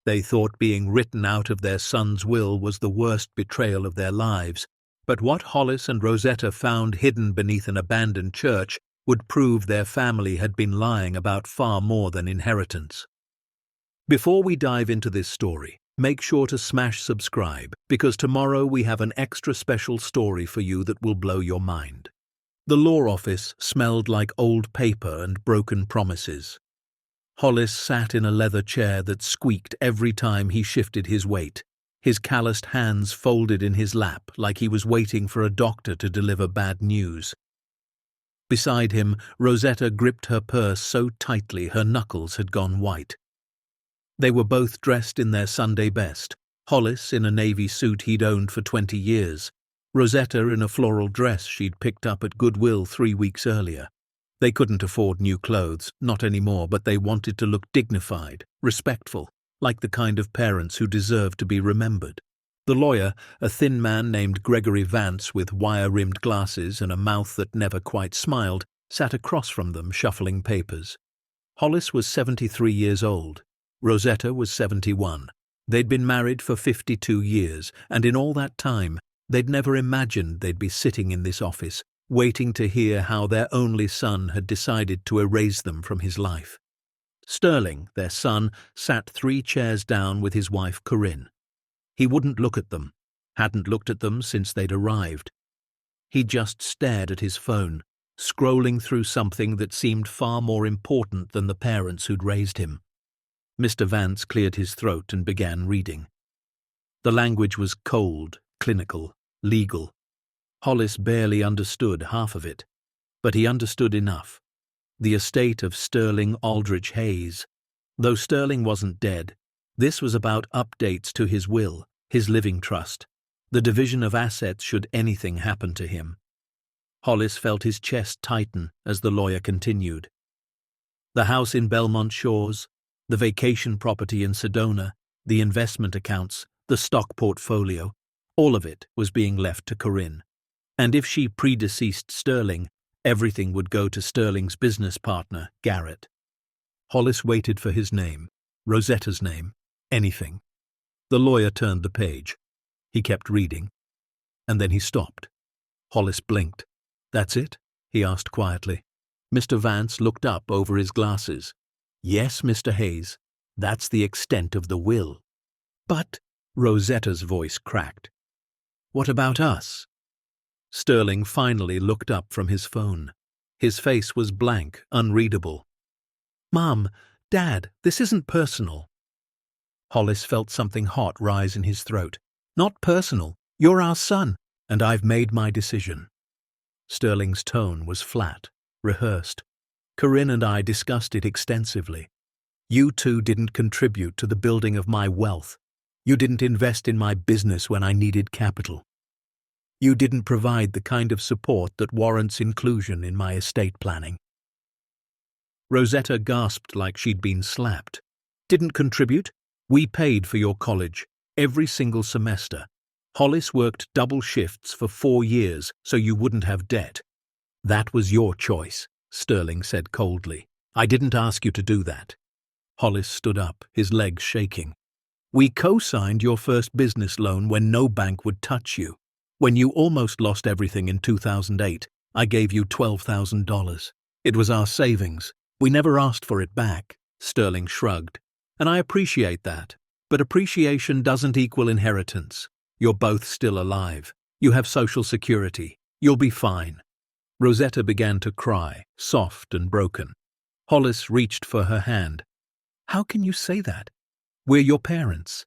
They thought being written out of their son's will was the worst betrayal of their lives, but what Hollis and Rosetta found hidden beneath an abandoned church would prove their family had been lying about far more than inheritance. Before we dive into this story, make sure to smash subscribe, because tomorrow we have an extra special story for you that will blow your mind. The law office smelled like old paper and broken promises. Hollis sat in a leather chair that squeaked every time he shifted his weight, his calloused hands folded in his lap like he was waiting for a doctor to deliver bad news. Beside him, Rosetta gripped her purse so tightly her knuckles had gone white. They were both dressed in their Sunday best, Hollis in a navy suit he'd owned for 20 years, Rosetta in a floral dress she'd picked up at Goodwill 3 weeks earlier. They couldn't afford new clothes, not anymore, but they wanted to look dignified, respectful, like the kind of parents who deserved to be remembered. The lawyer, a thin man named Gregory Vance with wire-rimmed glasses and a mouth that never quite smiled, sat across from them shuffling papers. Hollis was 73 years old. Rosetta was 71. They'd been married for 52 years, and in all that time, they'd never imagined they'd be sitting in this office, waiting to hear how their only son had decided to erase them from his life. Sterling, their son, sat 3 chairs down with his wife Corinne. He wouldn't look at them, hadn't looked at them since they'd arrived. He just stared at his phone, scrolling through something that seemed far more important than the parents who'd raised him. Mr. Vance cleared his throat and began reading. The language was cold, clinical, legal. Hollis barely understood half of it, but he understood enough. The estate of Sterling Aldrich Hayes. Though Sterling wasn't dead, this was about updates to his will, his living trust, the division of assets should anything happen to him. Hollis felt his chest tighten as the lawyer continued. The house in Belmont Shores, the vacation property in Sedona, the investment accounts, the stock portfolio, all of it was being left to Corinne. And if she predeceased Sterling, everything would go to Sterling's business partner, Garrett. Hollis waited for his name, Rosetta's name, anything. The lawyer turned the page. He kept reading, and then he stopped. Hollis blinked. "That's it?" he asked quietly. Mr. Vance looked up over his glasses. "Yes, Mr. Hayes, that's the extent of the will." "But," Rosetta's voice cracked, "what about us?" Sterling finally looked up from his phone. His face was blank, unreadable. "Mom, Dad, this isn't personal." Hollis felt something hot rise in his throat. "Not personal. You're our son, and I've made my decision." Sterling's tone was flat, rehearsed. "Corinne and I discussed it extensively. You two didn't contribute to the building of my wealth. You didn't invest in my business when I needed capital. You didn't provide the kind of support that warrants inclusion in my estate planning." Rosetta gasped like she'd been slapped. "Didn't contribute? We paid for your college, every single semester. Hollis worked double shifts for 4 years so you wouldn't have debt. That was your choice," Sterling said coldly. "I didn't ask you to do that." Hollis stood up, his legs shaking. "We co-signed your first business loan when no bank would touch you. When you almost lost everything in 2008, I gave you $12,000. It was our savings. We never asked for it back." Sterling shrugged. "And I appreciate that. But appreciation doesn't equal inheritance. You're both still alive. You have Social Security. You'll be fine." Rosetta began to cry, soft and broken. Hollis reached for her hand. "How can you say that? We're your parents."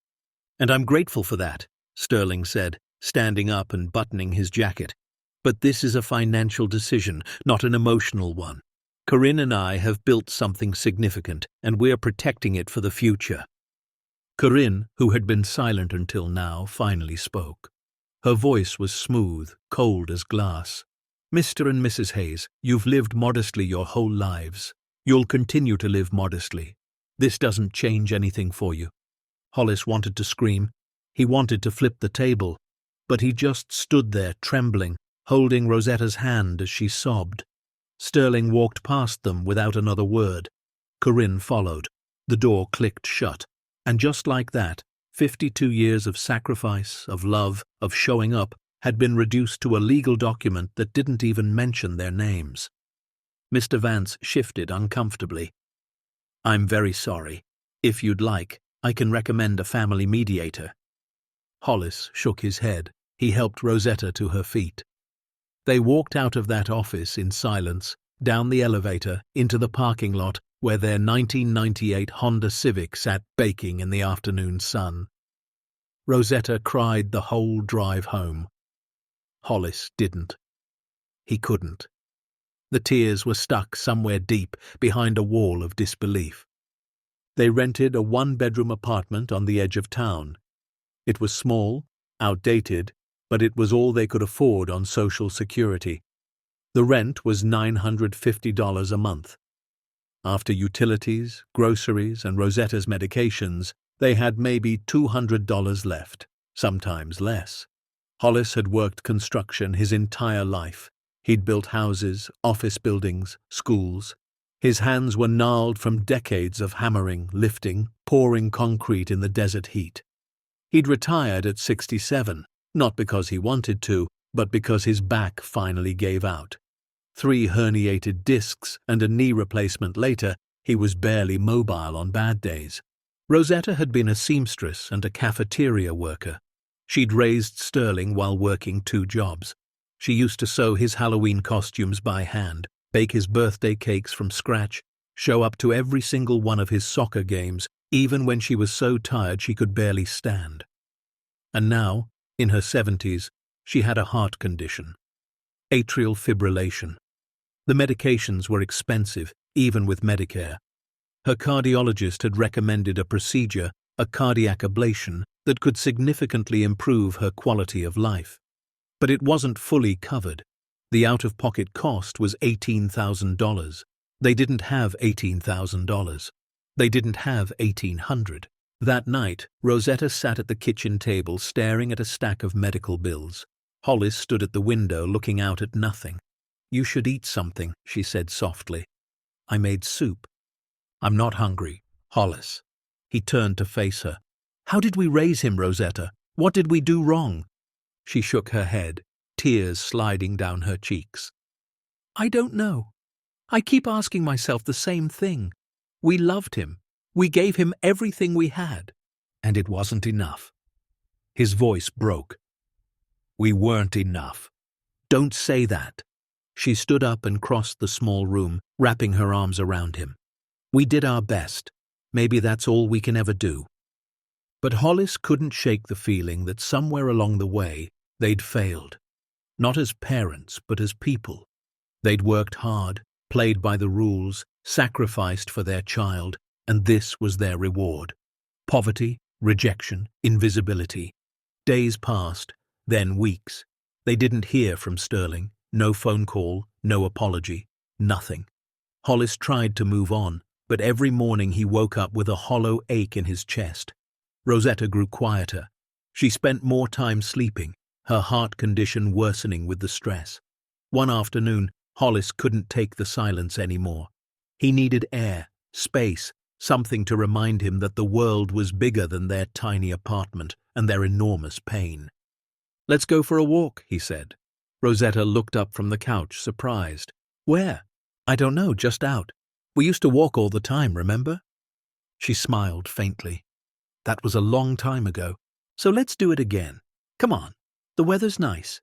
"And I'm grateful for that," Sterling said, standing up and buttoning his jacket. "But this is a financial decision, not an emotional one. Corinne and I have built something significant, and we're protecting it for the future." Corinne, who had been silent until now, finally spoke. Her voice was smooth, cold as glass. "Mr. and Mrs. Hayes, you've lived modestly your whole lives. You'll continue to live modestly. This doesn't change anything for you." Hollis wanted to scream. He wanted to flip the table, but he just stood there trembling, holding Rosetta's hand as she sobbed. Sterling walked past them without another word. Corinne followed. The door clicked shut. And just like that, 52 years of sacrifice, of love, of showing up had been reduced to a legal document that didn't even mention their names. Mr. Vance shifted uncomfortably. "I'm very sorry. If you'd like, I can recommend a family mediator." Hollis shook his head. He helped Rosetta to her feet. They walked out of that office in silence, down the elevator, into the parking lot where their 1998 Honda Civic sat baking in the afternoon sun. Rosetta cried the whole drive home. Hollis didn't. He couldn't. The tears were stuck somewhere deep behind a wall of disbelief. They rented a one-bedroom apartment on the edge of town. It was small, outdated, but it was all they could afford on Social Security. The rent was $950 a month. After utilities, groceries, and Rosetta's medications, they had maybe $200 left, sometimes less. Hollis had worked construction his entire life. He'd built houses, office buildings, schools. His hands were gnarled from decades of hammering, lifting, pouring concrete in the desert heat. He'd retired at 67, not because he wanted to, but because his back finally gave out. 3 herniated discs and a knee replacement later, he was barely mobile on bad days. Rosetta had been a seamstress and a cafeteria worker. She'd raised Sterling while working 2 jobs. She used to sew his Halloween costumes by hand, bake his birthday cakes from scratch, show up to every single one of his soccer games, even when she was so tired she could barely stand. And now, in her 70s, she had a heart condition. Atrial fibrillation. The medications were expensive, even with Medicare. Her cardiologist had recommended a procedure, a cardiac ablation, that could significantly improve her quality of life. But it wasn't fully covered. The out-of-pocket cost was $18,000. They didn't have $18,000. They didn't have $1,800. That night, Rosetta sat at the kitchen table staring at a stack of medical bills. Hollis stood at the window looking out at nothing. "You should eat something," she said softly. "I made soup." "I'm not hungry, Hollis." He turned to face her. "How did we raise him, Rosetta? What did we do wrong?" She shook her head, tears sliding down her cheeks. "I don't know. I keep asking myself the same thing. We loved him. We gave him everything we had. And it wasn't enough." His voice broke. "We weren't enough. Don't say that." She stood up and crossed the small room, wrapping her arms around him. "We did our best. Maybe that's all we can ever do." But Hollis couldn't shake the feeling that somewhere along the way they'd failed. Not as parents, but as people. They'd worked hard, played by the rules, sacrificed for their child, and this was their reward. Poverty, rejection, invisibility. Days passed, then weeks. They didn't hear from Sterling. No phone call, no apology, nothing. Hollis tried to move on, but every morning he woke up with a hollow ache in his chest. Rosetta grew quieter. She spent more time sleeping, her heart condition worsening with the stress. One afternoon, Hollis couldn't take the silence anymore. He needed air, space, something to remind him that the world was bigger than their tiny apartment and their enormous pain. "Let's go for a walk," he said. Rosetta looked up from the couch, surprised. "Where?" "I don't know, just out. We used to walk all the time, remember?" She smiled faintly. "That was a long time ago, so let's do it again. Come on, the weather's nice."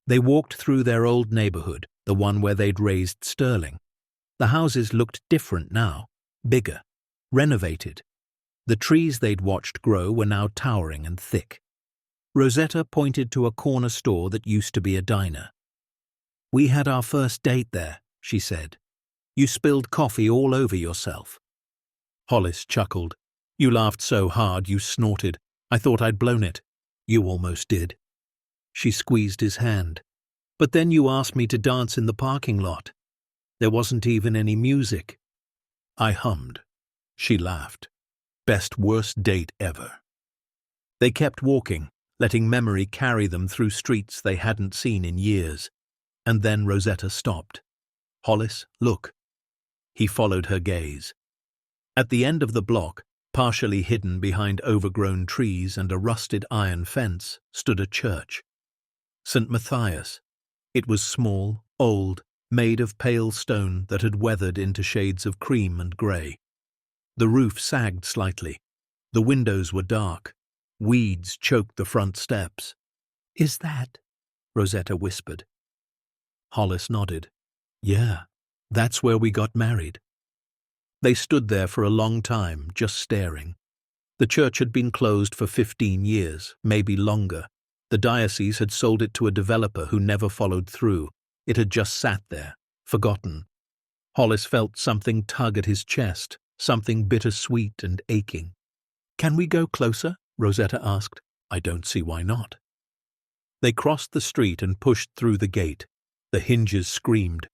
They walked through their old neighborhood, the one where they'd raised Sterling. The houses looked different now, bigger, renovated. The trees they'd watched grow were now towering and thick. Rosetta pointed to a corner store that used to be a diner. "We had our first date there," she said. "You spilled coffee all over yourself." Hollis chuckled. "You laughed so hard you snorted. I thought I'd blown it." "You almost did." She squeezed his hand. "But then you asked me to dance in the parking lot. There wasn't even any music." I hummed. She laughed. Best worst date ever. They kept walking, letting memory carry them through streets they hadn't seen in years. And then Rosetta stopped. "Hollis, look." He followed her gaze. At the end of the block, Partially hidden behind overgrown trees and a rusted iron fence stood a church. St. Matthias. It was small, old, made of pale stone that had weathered into shades of cream and grey. The roof sagged slightly. The windows were dark. Weeds choked the front steps. "Is that?" Rosetta whispered. Hollis nodded. "Yeah, that's where we got married." They stood there for a long time, just staring. The church had been closed for 15 years, maybe longer. The diocese had sold it to a developer who never followed through. It had just sat there, forgotten. Hollis felt something tug at his chest, something bittersweet and aching. "Can we go closer?" Rosetta asked. "I don't see why not." They crossed the street and pushed through the gate. The hinges screamed.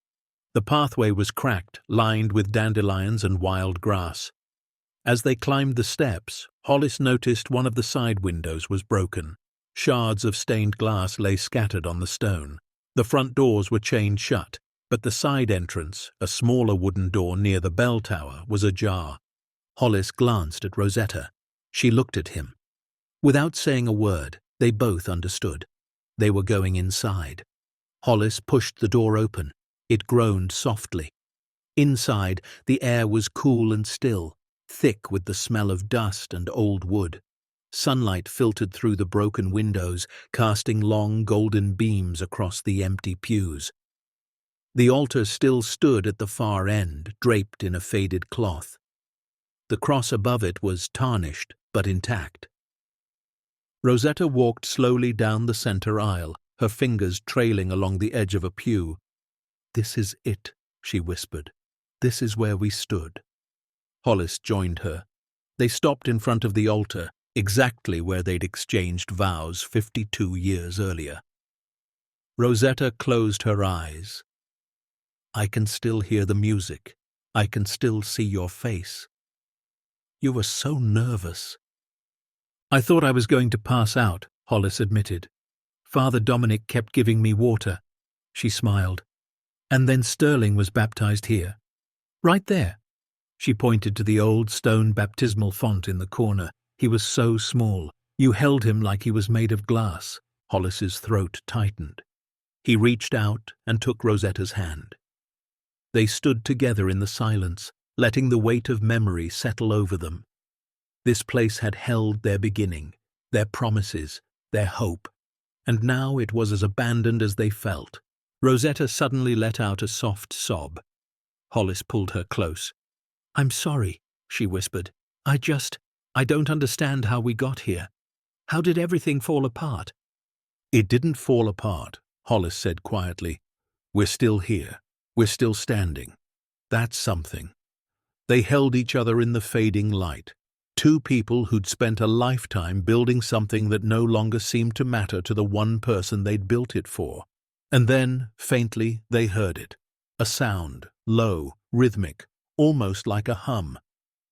The pathway was cracked, lined with dandelions and wild grass. As they climbed the steps, Hollis noticed one of the side windows was broken. Shards of stained glass lay scattered on the stone. The front doors were chained shut, but the side entrance, a smaller wooden door near the bell tower, was ajar. Hollis glanced at Rosetta. She looked at him. Without saying a word, they both understood. They were going inside. Hollis pushed the door open. It groaned softly. Inside, the air was cool and still, thick with the smell of dust and old wood. Sunlight filtered through the broken windows, casting long golden beams across the empty pews. The altar still stood at the far end, draped in a faded cloth. The cross above it was tarnished, but intact. Rosetta walked slowly down the center aisle, her fingers trailing along the edge of a pew. "This is it," she whispered. "This is where we stood." Hollis joined her. They stopped in front of the altar, exactly where they'd exchanged vows 52 years earlier. Rosetta closed her eyes. "I can still hear the music. I can still see your face. You were so nervous." "I thought I was going to pass out," Hollis admitted. "Father Dominic kept giving me water." She smiled. "And then Sterling was baptized here. Right there." She pointed to the old stone baptismal font in the corner. "He was so small. You held him like he was made of glass." Hollis's throat tightened. He reached out and took Rosetta's hand. They stood together in the silence, letting the weight of memory settle over them. This place had held their beginning, their promises, their hope, and now it was as abandoned as they felt. Rosetta suddenly let out a soft sob. Hollis pulled her close. "I'm sorry," she whispered. I don't understand how we got here. How did everything fall apart?" "It didn't fall apart," Hollis said quietly. "We're still here. We're still standing. That's something." They held each other in the fading light. Two people who'd spent a lifetime building something that no longer seemed to matter to the one person they'd built it for. And then, faintly, they heard it. A sound, low, rhythmic, almost like a hum.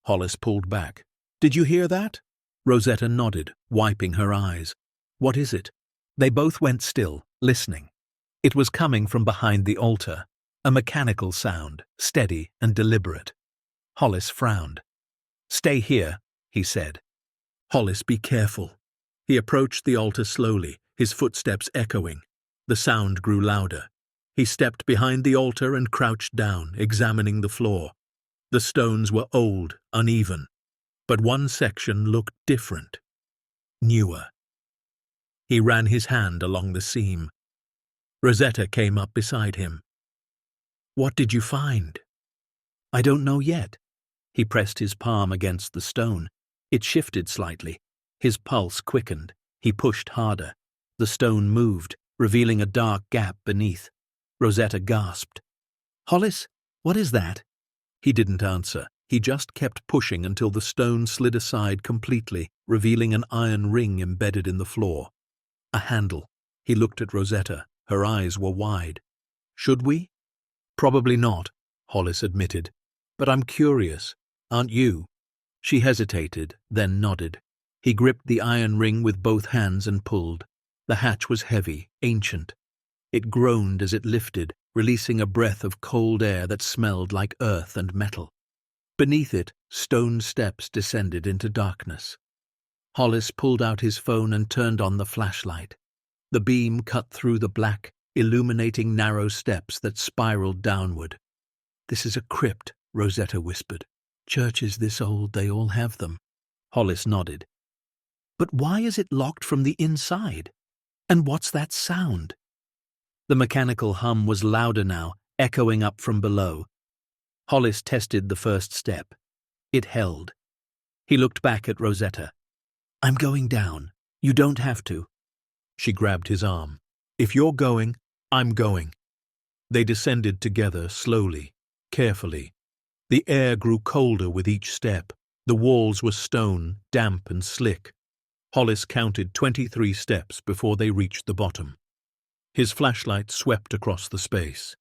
Hollis pulled back. "Did you hear that?" Rosetta nodded, wiping her eyes. "What is it?" They both went still, listening. It was coming from behind the altar, a mechanical sound, steady and deliberate. Hollis frowned. "Stay here," he said. "Hollis, be careful." He approached the altar slowly, his footsteps echoing. The sound grew louder. He stepped behind the altar and crouched down, examining the floor. The stones were old, uneven, but one section looked different, newer. He ran his hand along the seam. Rosetta came up beside him. "What did you find?" "I don't know yet." He pressed his palm against the stone. It shifted slightly. His pulse quickened. He pushed harder. The stone moved, revealing a dark gap beneath. Rosetta gasped. "Hollis, what is that?" He didn't answer. He just kept pushing until the stone slid aside completely, revealing an iron ring embedded in the floor. A handle. He looked at Rosetta. Her eyes were wide. "Should we?" "Probably not," Hollis admitted. "But I'm curious. Aren't you?" She hesitated, then nodded. He gripped the iron ring with both hands and pulled. The hatch was heavy, ancient. It groaned as it lifted, releasing a breath of cold air that smelled like earth and metal. Beneath it, stone steps descended into darkness. Hollis pulled out his phone and turned on the flashlight. The beam cut through the black, illuminating narrow steps that spiraled downward. "This is a crypt," Rosetta whispered. "Churches this old, they all have them." Hollis nodded. "But why is it locked from the inside? And what's that sound?" The mechanical hum was louder now, echoing up from below. Hollis tested the first step. It held. He looked back at Rosetta. "I'm going down. You don't have to." She grabbed his arm. "If you're going, I'm going." They descended together, slowly, carefully. The air grew colder with each step. The walls were stone, damp and slick. Hollis counted 23 steps before they reached the bottom. His flashlight swept across the space.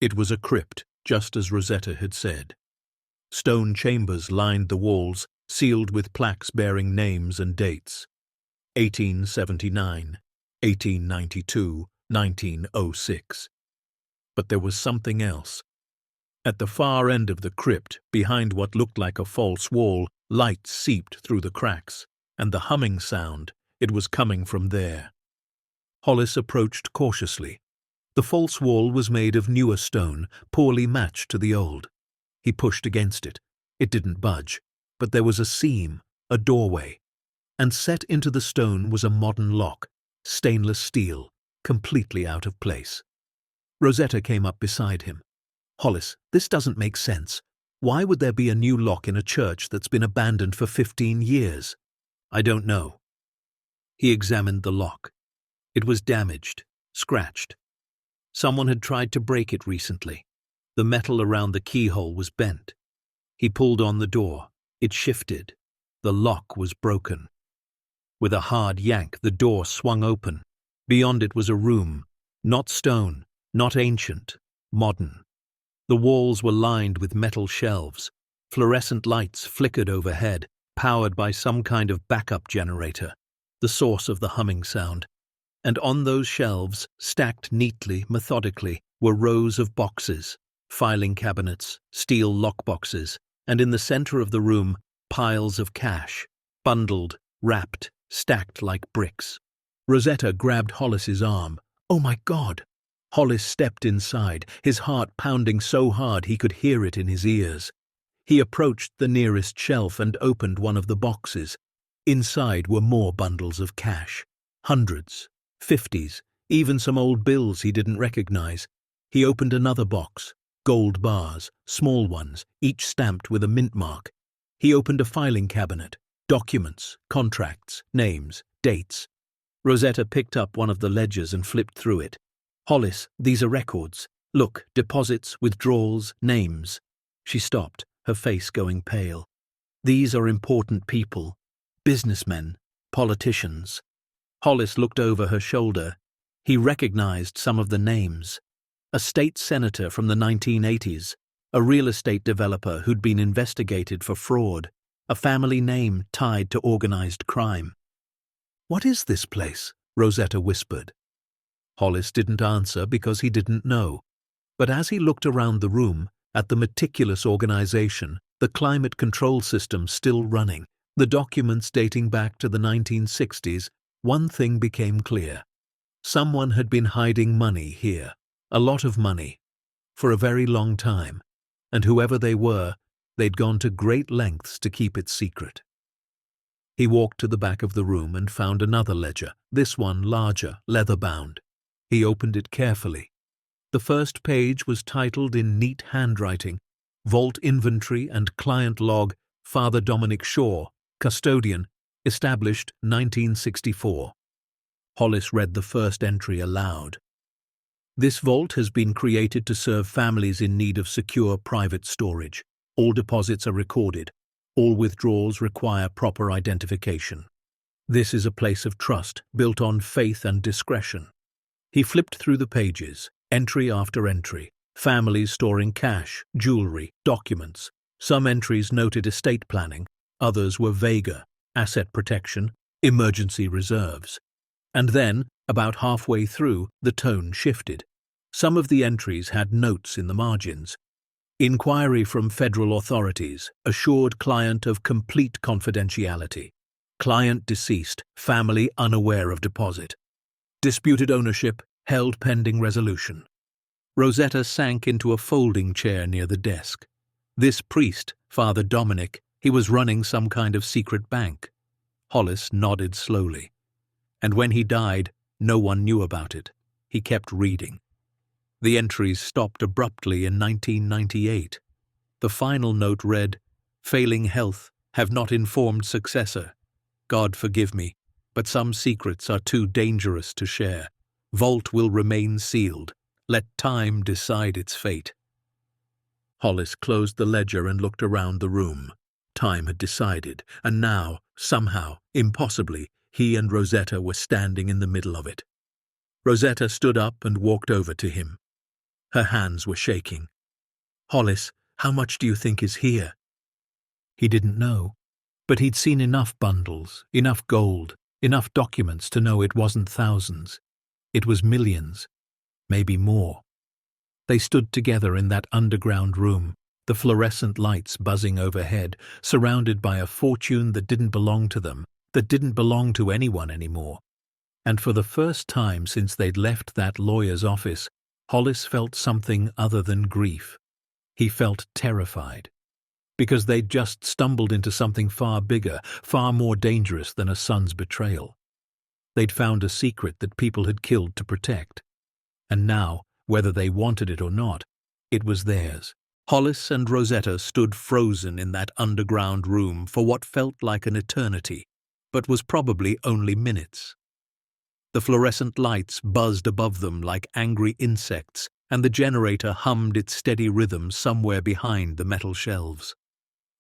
It was a crypt, just as Rosetta had said. Stone chambers lined the walls, sealed with plaques bearing names and dates. 1879, 1892, 1906. But there was something else. At the far end of the crypt, behind what looked like a false wall, light seeped through the cracks, and the humming sound, it was coming from there. Hollis approached cautiously. The false wall was made of newer stone, poorly matched to the old. He pushed against it. It didn't budge, but there was a seam, a doorway. And set into the stone was a modern lock, stainless steel, completely out of place. Rosetta came up beside him. "Hollis, this doesn't make sense. Why would there be a new lock in a church that's been abandoned for 15 years? "I don't know." He examined the lock. It was damaged, scratched. Someone had tried to break it recently. The metal around the keyhole was bent. He pulled on the door. It shifted. The lock was broken. With a hard yank, the door swung open. Beyond it was a room, not stone, not ancient, modern. The walls were lined with metal shelves. Fluorescent lights flickered overhead, powered by some kind of backup generator, the source of the humming sound. And on those shelves, stacked neatly, methodically, were rows of boxes, filing cabinets, steel lockboxes, and in the center of the room, piles of cash, bundled, wrapped, stacked like bricks. Rosetta grabbed Hollis's arm. "Oh my God!" Hollis stepped inside, his heart pounding so hard he could hear it in his ears. He approached the nearest shelf and opened one of the boxes. Inside were more bundles of cash. Hundreds, 50s, even some old bills he didn't recognize. He opened another box. Gold bars, small ones, each stamped with a mint mark. He opened a filing cabinet. Documents, contracts, names, dates. Rosetta picked up one of the ledgers and flipped through it. "Hollis, these are records. Look, deposits, withdrawals, names." She stopped, her face going pale. "These are important people. Businessmen, politicians." Hollis looked over her shoulder. He recognized some of the names. A state senator from the 1980s, a real estate developer who'd been investigated for fraud, a family name tied to organized crime. "What is this place?" Rosetta whispered. Hollis didn't answer because he didn't know. But as he looked around the room, at the meticulous organization, the climate control system still running, the documents dating back to the 1960s, one thing became clear. Someone had been hiding money here, a lot of money, for a very long time, and whoever they were, they'd gone to great lengths to keep it secret. He walked to the back of the room and found another ledger, this one larger, leather-bound. He opened it carefully. The first page was titled in neat handwriting, "Vault Inventory and Client Log, Father Dominic Shaw, Custodian, established 1964. Hollis read the first entry aloud. "This vault has been created to serve families in need of secure private storage. All deposits are recorded. All withdrawals require proper identification. This is a place of trust, built on faith and discretion." He flipped through the pages, entry after entry, families storing cash, jewelry, documents. Some entries noted estate planning, others were vaguer, asset protection, emergency reserves. And then, about halfway through, the tone shifted. Some of the entries had notes in the margins. Inquiry from federal authorities assured client of complete confidentiality. Client deceased, family unaware of deposit. Disputed ownership held pending resolution. Rosetta sank into a folding chair near the desk. This priest, Father Dominic, he was running some kind of secret bank. Hollis nodded slowly. And when he died, no one knew about it. He kept reading. The entries stopped abruptly in 1998. The final note read, "Failing health, have not informed successor. God forgive me, but some secrets are too dangerous to share. Vault will remain sealed. Let time decide its fate." Hollis closed the ledger and looked around the room. Time had decided, and now, somehow, impossibly, he and Rosetta were standing in the middle of it. Rosetta stood up and walked over to him. Her hands were shaking. "Hollis, how much do you think is here?" He didn't know, but he'd seen enough bundles, enough gold, enough documents to know it wasn't thousands. It was millions, maybe more. They stood together in that underground room, the fluorescent lights buzzing overhead, surrounded by a fortune that didn't belong to them, that didn't belong to anyone anymore. And for the first time since they'd left that lawyer's office, Hollis felt something other than grief. He felt terrified. Because they'd just stumbled into something far bigger, far more dangerous than a son's betrayal. They'd found a secret that people had killed to protect. And now, whether they wanted it or not, it was theirs. Hollis and Rosetta stood frozen in that underground room for what felt like an eternity, but was probably only minutes. The fluorescent lights buzzed above them like angry insects, and the generator hummed its steady rhythm somewhere behind the metal shelves.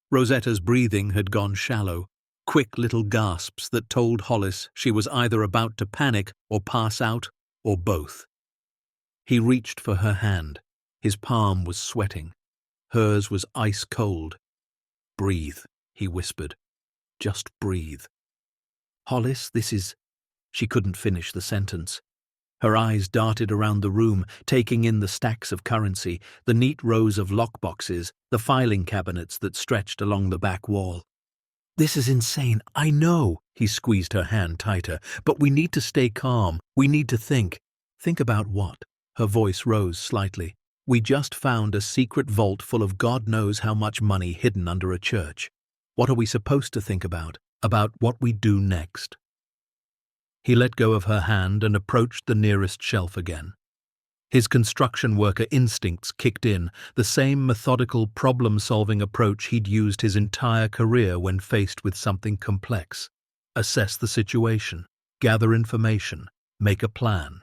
Rosetta's breathing had gone shallow, quick little gasps that told Hollis she was either about to panic or pass out, or both. He reached for her hand. His palm was sweating. Hers was ice cold. "Breathe," he whispered. "Just breathe." "Hollis, this is—" She couldn't finish the sentence. Her eyes darted around the room, taking in the stacks of currency, the neat rows of lockboxes, the filing cabinets that stretched along the back wall. "This is insane, I know," he squeezed her hand tighter, "but we need to stay calm. We need to think." "Think about what?" Her voice rose slightly. "We just found a secret vault full of God knows how much money hidden under a church. What are we supposed to think about? About what we do next?" He let go of her hand and approached the nearest shelf again. His construction worker instincts kicked in, the same methodical problem-solving approach he'd used his entire career when faced with something complex. Assess the situation, gather information, make a plan.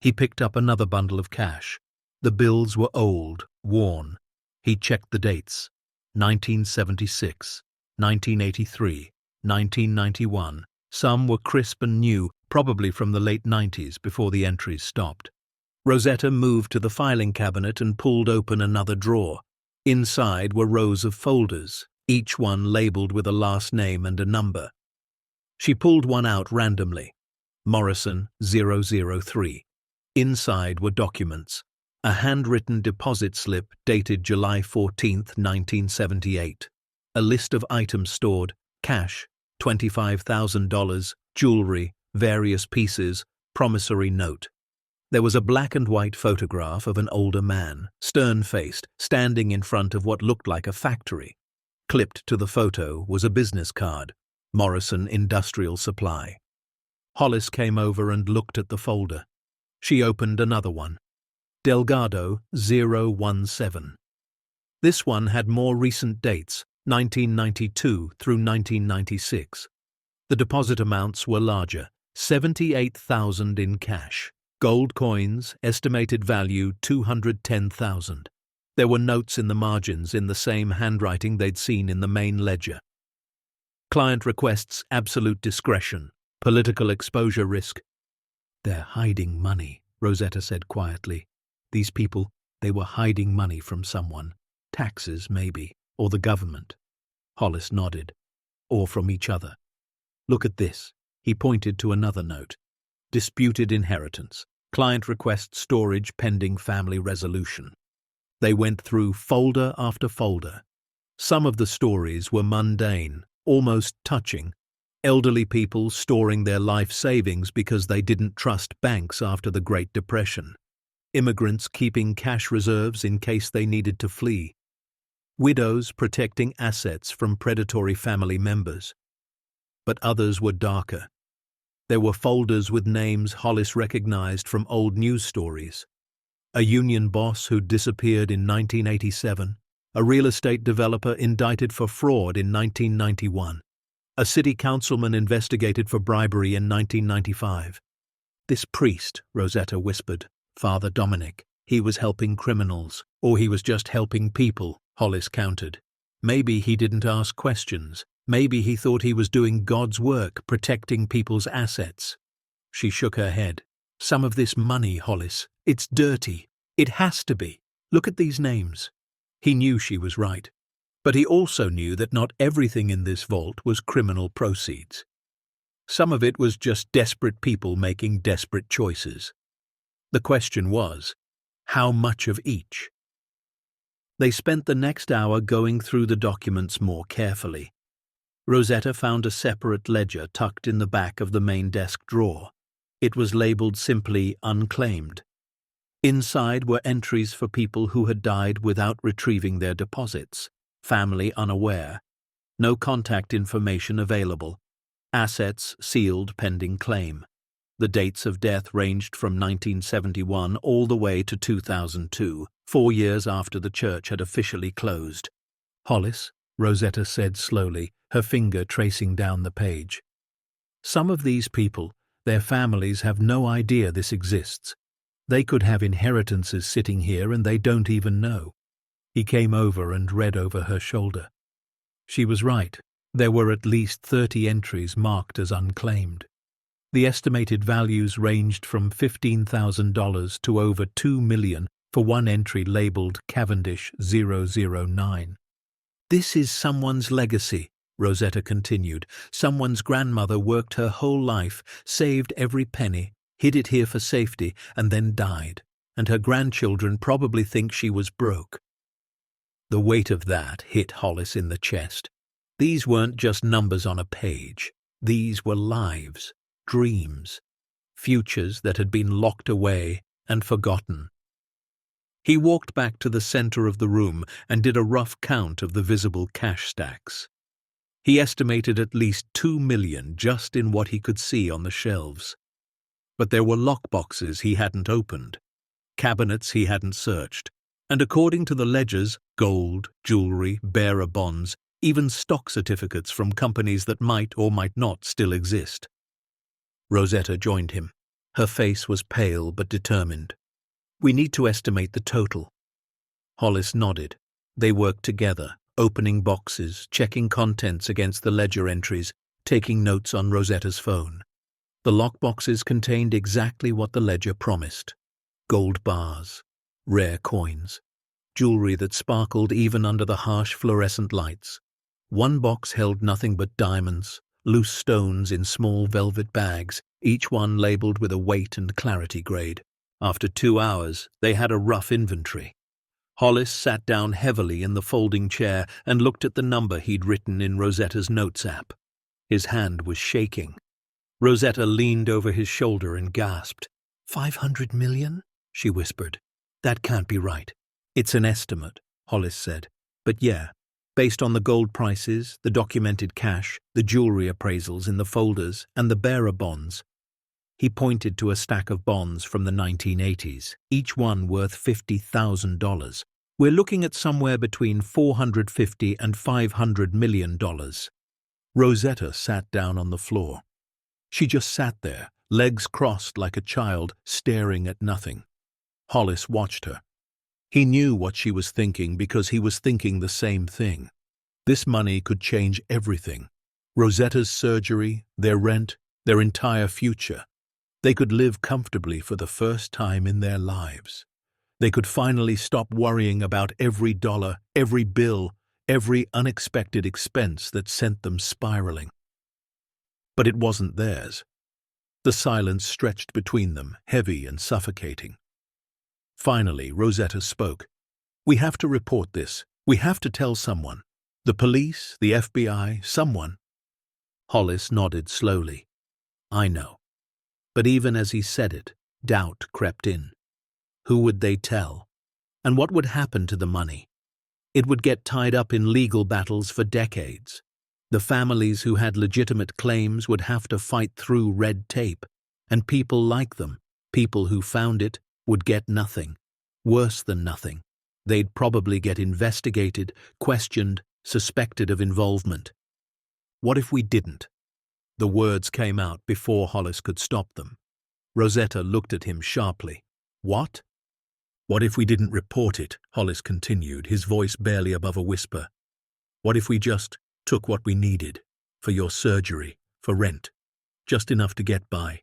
He picked up another bundle of cash. The bills were old, worn. He checked the dates. 1976, 1983, 1991. Some were crisp and new, probably from the late 90s before the entries stopped. Rosetta moved to the filing cabinet and pulled open another drawer. Inside were rows of folders, each one labeled with a last name and a number. She pulled one out randomly. Morrison 003. Inside were documents. A handwritten deposit slip dated July 14, 1978. A list of items stored, cash, $25,000, jewelry, various pieces, promissory note. There was a black and white photograph of an older man, stern-faced, standing in front of what looked like a factory. Clipped to the photo was a business card, Morrison Industrial Supply. Hollis came over and looked at the folder. She opened another one. Delgado 017. This one had more recent dates, 1992 through 1996. The deposit amounts were larger, $78,000 in cash. Gold coins, estimated value $210,000. There were notes in the margins in the same handwriting they'd seen in the main ledger. Client requests absolute discretion, political exposure risk. "They're hiding money," Rosetta said quietly. "These people, they were hiding money from someone. Taxes, maybe, or the government." Hollis nodded. "Or from each other. Look at this." He pointed to another note. Disputed inheritance. Client requests storage pending family resolution. They went through folder after folder. Some of the stories were mundane, almost touching. Elderly people storing their life savings because they didn't trust banks after the Great Depression. Immigrants keeping cash reserves in case they needed to flee. Widows protecting assets from predatory family members. But others were darker. There were folders with names Hollis recognized from old news stories. A union boss who'd disappeared in 1987, a real estate developer indicted for fraud in 1991, a city councilman investigated for bribery in 1995. This priest, Rosetta whispered, Father Dominic, he was helping criminals, or he was just helping people, Hollis countered. Maybe he didn't ask questions. Maybe he thought he was doing God's work, protecting people's assets. She shook her head. Some of this money, Hollis, it's dirty. It has to be. Look at these names. He knew she was right. But he also knew that not everything in this vault was criminal proceeds. Some of it was just desperate people making desperate choices. The question was, how much of each? They spent the next hour going through the documents more carefully. Rosetta found a separate ledger tucked in the back of the main desk drawer. It was labeled simply unclaimed. Inside were entries for people who had died without retrieving their deposits, family unaware, no contact information available, assets sealed pending claim. The dates of death ranged from 1971 all the way to 2002, 4 years after the church had officially closed. Hollis, Rosetta said slowly, her finger tracing down the page. Some of these people, their families have no idea this exists. They could have inheritances sitting here and they don't even know. He came over and read over her shoulder. She was right. There were at least 30 entries marked as unclaimed. The estimated values ranged from $15,000 to over $2 million for one entry labeled Cavendish 009. This is someone's legacy, Rosetta continued. Someone's grandmother worked her whole life, saved every penny, hid it here for safety, and then died. And her grandchildren probably think she was broke. The weight of that hit Hollis in the chest. These weren't just numbers on a page. These were lives, dreams, futures that had been locked away and forgotten. He walked back to the center of the room and did a rough count of the visible cash stacks. He estimated at least $2 million just in what he could see on the shelves. But there were lockboxes he hadn't opened, cabinets he hadn't searched, and according to the ledgers, gold, jewelry, bearer bonds, even stock certificates from companies that might or might not still exist. Rosetta joined him. Her face was pale but determined. We need to estimate the total. Hollis nodded. They worked together, opening boxes, checking contents against the ledger entries, taking notes on Rosetta's phone. The lockboxes contained exactly what the ledger promised. Gold bars, rare coins, jewelry that sparkled even under the harsh fluorescent lights. One box held nothing but diamonds, loose stones in small velvet bags, each one labeled with a weight and clarity grade. After 2 hours, they had a rough inventory. Hollis sat down heavily in the folding chair and looked at the number he'd written in Rosetta's notes app. His hand was shaking. Rosetta leaned over his shoulder and gasped. $500 million? She whispered. That can't be right. It's an estimate, Hollis said. But yeah, based on the gold prices, the documented cash, the jewelry appraisals in the folders, and the bearer bonds. He pointed to a stack of bonds from the 1980s, each one worth $50,000. We're looking at somewhere between $450 and $500 million. Rosetta sat down on the floor. She just sat there, legs crossed like a child, staring at nothing. Hollis watched her. He knew what she was thinking because he was thinking the same thing. This money could change everything. Rosetta's surgery, their rent, their entire future. They could live comfortably for the first time in their lives. They could finally stop worrying about every dollar, every bill, every unexpected expense that sent them spiraling. But it wasn't theirs. The silence stretched between them, heavy and suffocating. Finally, Rosetta spoke. We have to report this. We have to tell someone. The police, the FBI, someone." Hollis nodded slowly. "I know." But even as he said it, doubt crept in. Who would they tell? And what would happen to the money? It would get tied up in legal battles for decades. The families who had legitimate claims would have to fight through red tape, and people like them, people who found it, would get nothing. Worse than nothing. They'd probably get investigated, questioned, suspected of involvement. What if we didn't? The words came out before Hollis could stop them. Rosetta looked at him sharply. What? What if we didn't report it? Hollis continued, his voice barely above a whisper. What if we just took what we needed? For your surgery, for rent. Just enough to get by.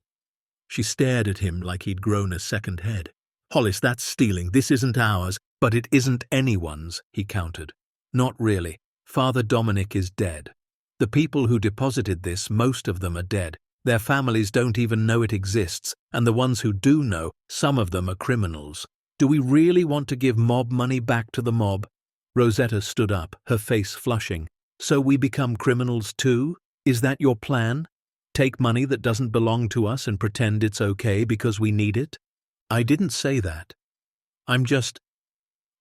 She stared at him like he'd grown a second head. Hollis, that's stealing. This isn't ours, but it isn't anyone's, he countered. Not really. Father Dominic is dead. The people who deposited this, most of them are dead. Their families don't even know it exists, and the ones who do know, some of them are criminals. Do we really want to give mob money back to the mob? Rosetta stood up, her face flushing. So we become criminals too? Is that your plan? Take money that doesn't belong to us and pretend it's okay because we need it? I didn't say that. I'm just...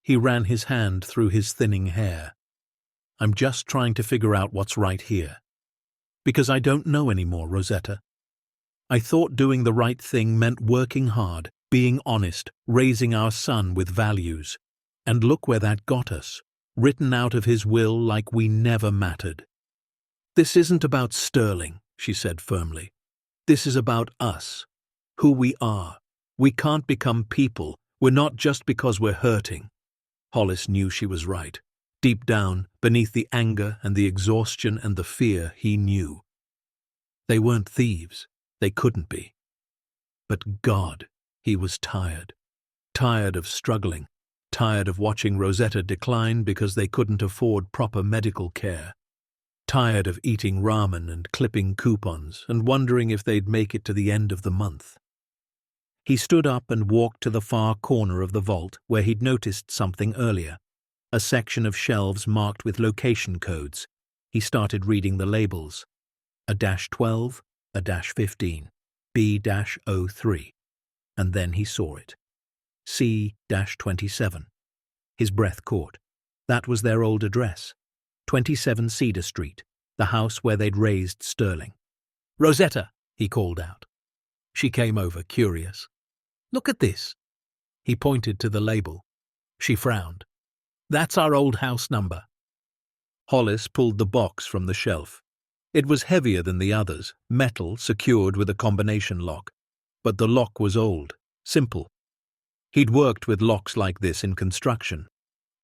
He ran his hand through his thinning hair. I'm just trying to figure out what's right here. Because I don't know anymore, Rosetta. I thought doing the right thing meant working hard, being honest, raising our son with values. And look where that got us, written out of his will like we never mattered. This isn't about Sterling, she said firmly. This is about us, who we are. We can't become people. We're not just because we're hurting. Hollis knew she was right. Deep down, beneath the anger and the exhaustion and the fear, he knew. They weren't thieves. They couldn't be. But God, he was tired. Tired of struggling. Tired of watching Rosetta decline because they couldn't afford proper medical care. Tired of eating ramen and clipping coupons and wondering if they'd make it to the end of the month. He stood up and walked to the far corner of the vault where he'd noticed something earlier. A section of shelves marked with location codes. He started reading the labels. A -12, a -15, B-03. And then he saw it. C-27. His breath caught. That was their old address. 27 Cedar Street, the house where they'd raised Sterling. Rosetta, he called out. She came over, curious. Look at this. He pointed to the label. She frowned. That's our old house number. Hollis pulled the box from the shelf. It was heavier than the others, metal secured with a combination lock. But the lock was old, simple. He'd worked with locks like this in construction.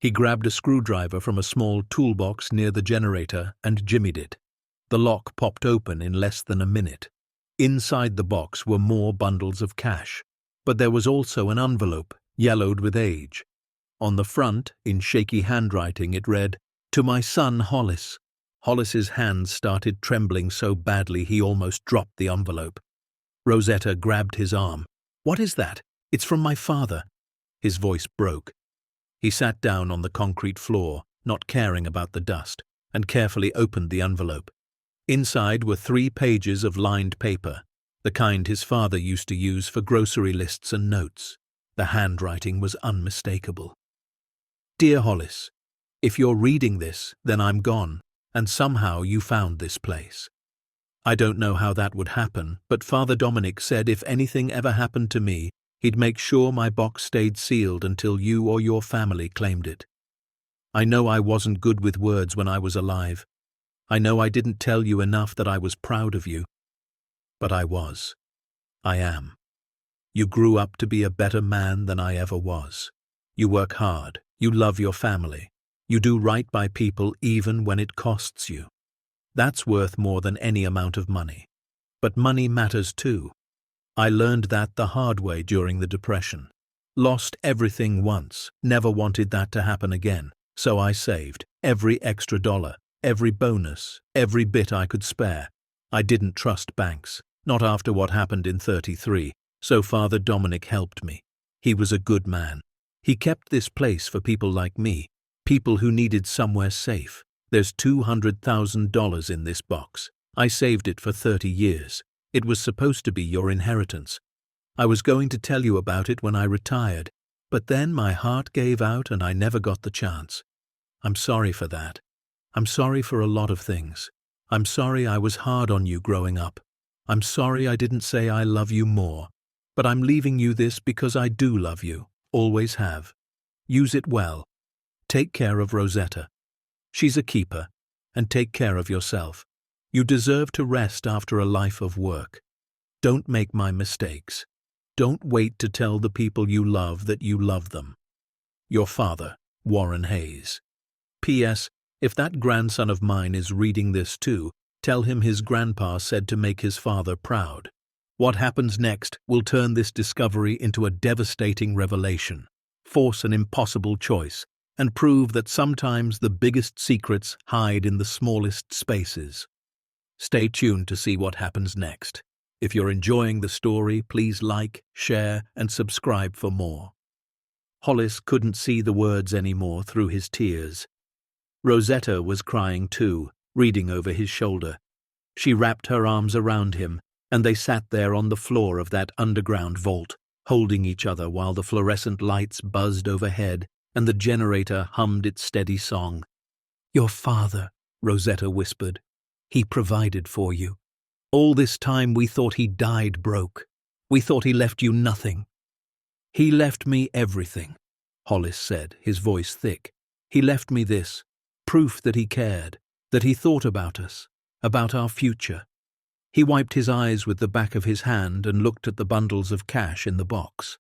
He grabbed a screwdriver from a small toolbox near the generator and jimmied it. The lock popped open in less than a minute. Inside the box were more bundles of cash, but there was also an envelope, yellowed with age. On the front, in shaky handwriting, it read, "To my son Hollis." Hollis's hands started trembling so badly he almost dropped the envelope. Rosetta grabbed his arm. "What is that? It's from my father." His voice broke. He sat down on the concrete floor, not caring about the dust, and carefully opened the envelope. Inside were 3 pages of lined paper, the kind his father used to use for grocery lists and notes. The handwriting was unmistakable. Dear Hollis, if you're reading this, then I'm gone, and somehow you found this place. I don't know how that would happen, but Father Dominic said if anything ever happened to me, he'd make sure my box stayed sealed until you or your family claimed it. I know I wasn't good with words when I was alive. I know I didn't tell you enough that I was proud of you. But I was. I am. You grew up to be a better man than I ever was. You work hard. You love your family. You do right by people even when it costs you. That's worth more than any amount of money. But money matters too. I learned that the hard way during the Depression. Lost everything once, never wanted that to happen again, so I saved every extra dollar, every bonus, every bit I could spare. I didn't trust banks, not after what happened in '33, so Father Dominic helped me. He was a good man. He kept this place for people like me, people who needed somewhere safe. There's $200,000 in this box. I saved it for 30 years. It was supposed to be your inheritance. I was going to tell you about it when I retired, but then my heart gave out and I never got the chance. I'm sorry for that. I'm sorry for a lot of things. I'm sorry I was hard on you growing up. I'm sorry I didn't say I love you more. But I'm leaving you this because I do love you, always have. Use it well. Take care of Rosetta. She's a keeper, and take care of yourself. You deserve to rest after a life of work. Don't make my mistakes. Don't wait to tell the people you love that you love them. Your father, Warren Hayes. P.S. If that grandson of mine is reading this too, tell him his grandpa said to make his father proud. What happens next will turn this discovery into a devastating revelation, force an impossible choice, and prove that sometimes the biggest secrets hide in the smallest spaces. Stay tuned to see what happens next. If you're enjoying the story, please like, share, and subscribe for more. Hollis couldn't see the words anymore through his tears. Rosetta was crying too, reading over his shoulder. She wrapped her arms around him, and they sat there on the floor of that underground vault, holding each other while the fluorescent lights buzzed overhead and the generator hummed its steady song. "Your father," Rosetta whispered. "He provided for you. All this time we thought he died broke. We thought he left you nothing." "He left me everything," Hollis said, his voice thick. "He left me this, proof that he cared, that he thought about us, about our future." He wiped his eyes with the back of his hand and looked at the bundles of cash in the box.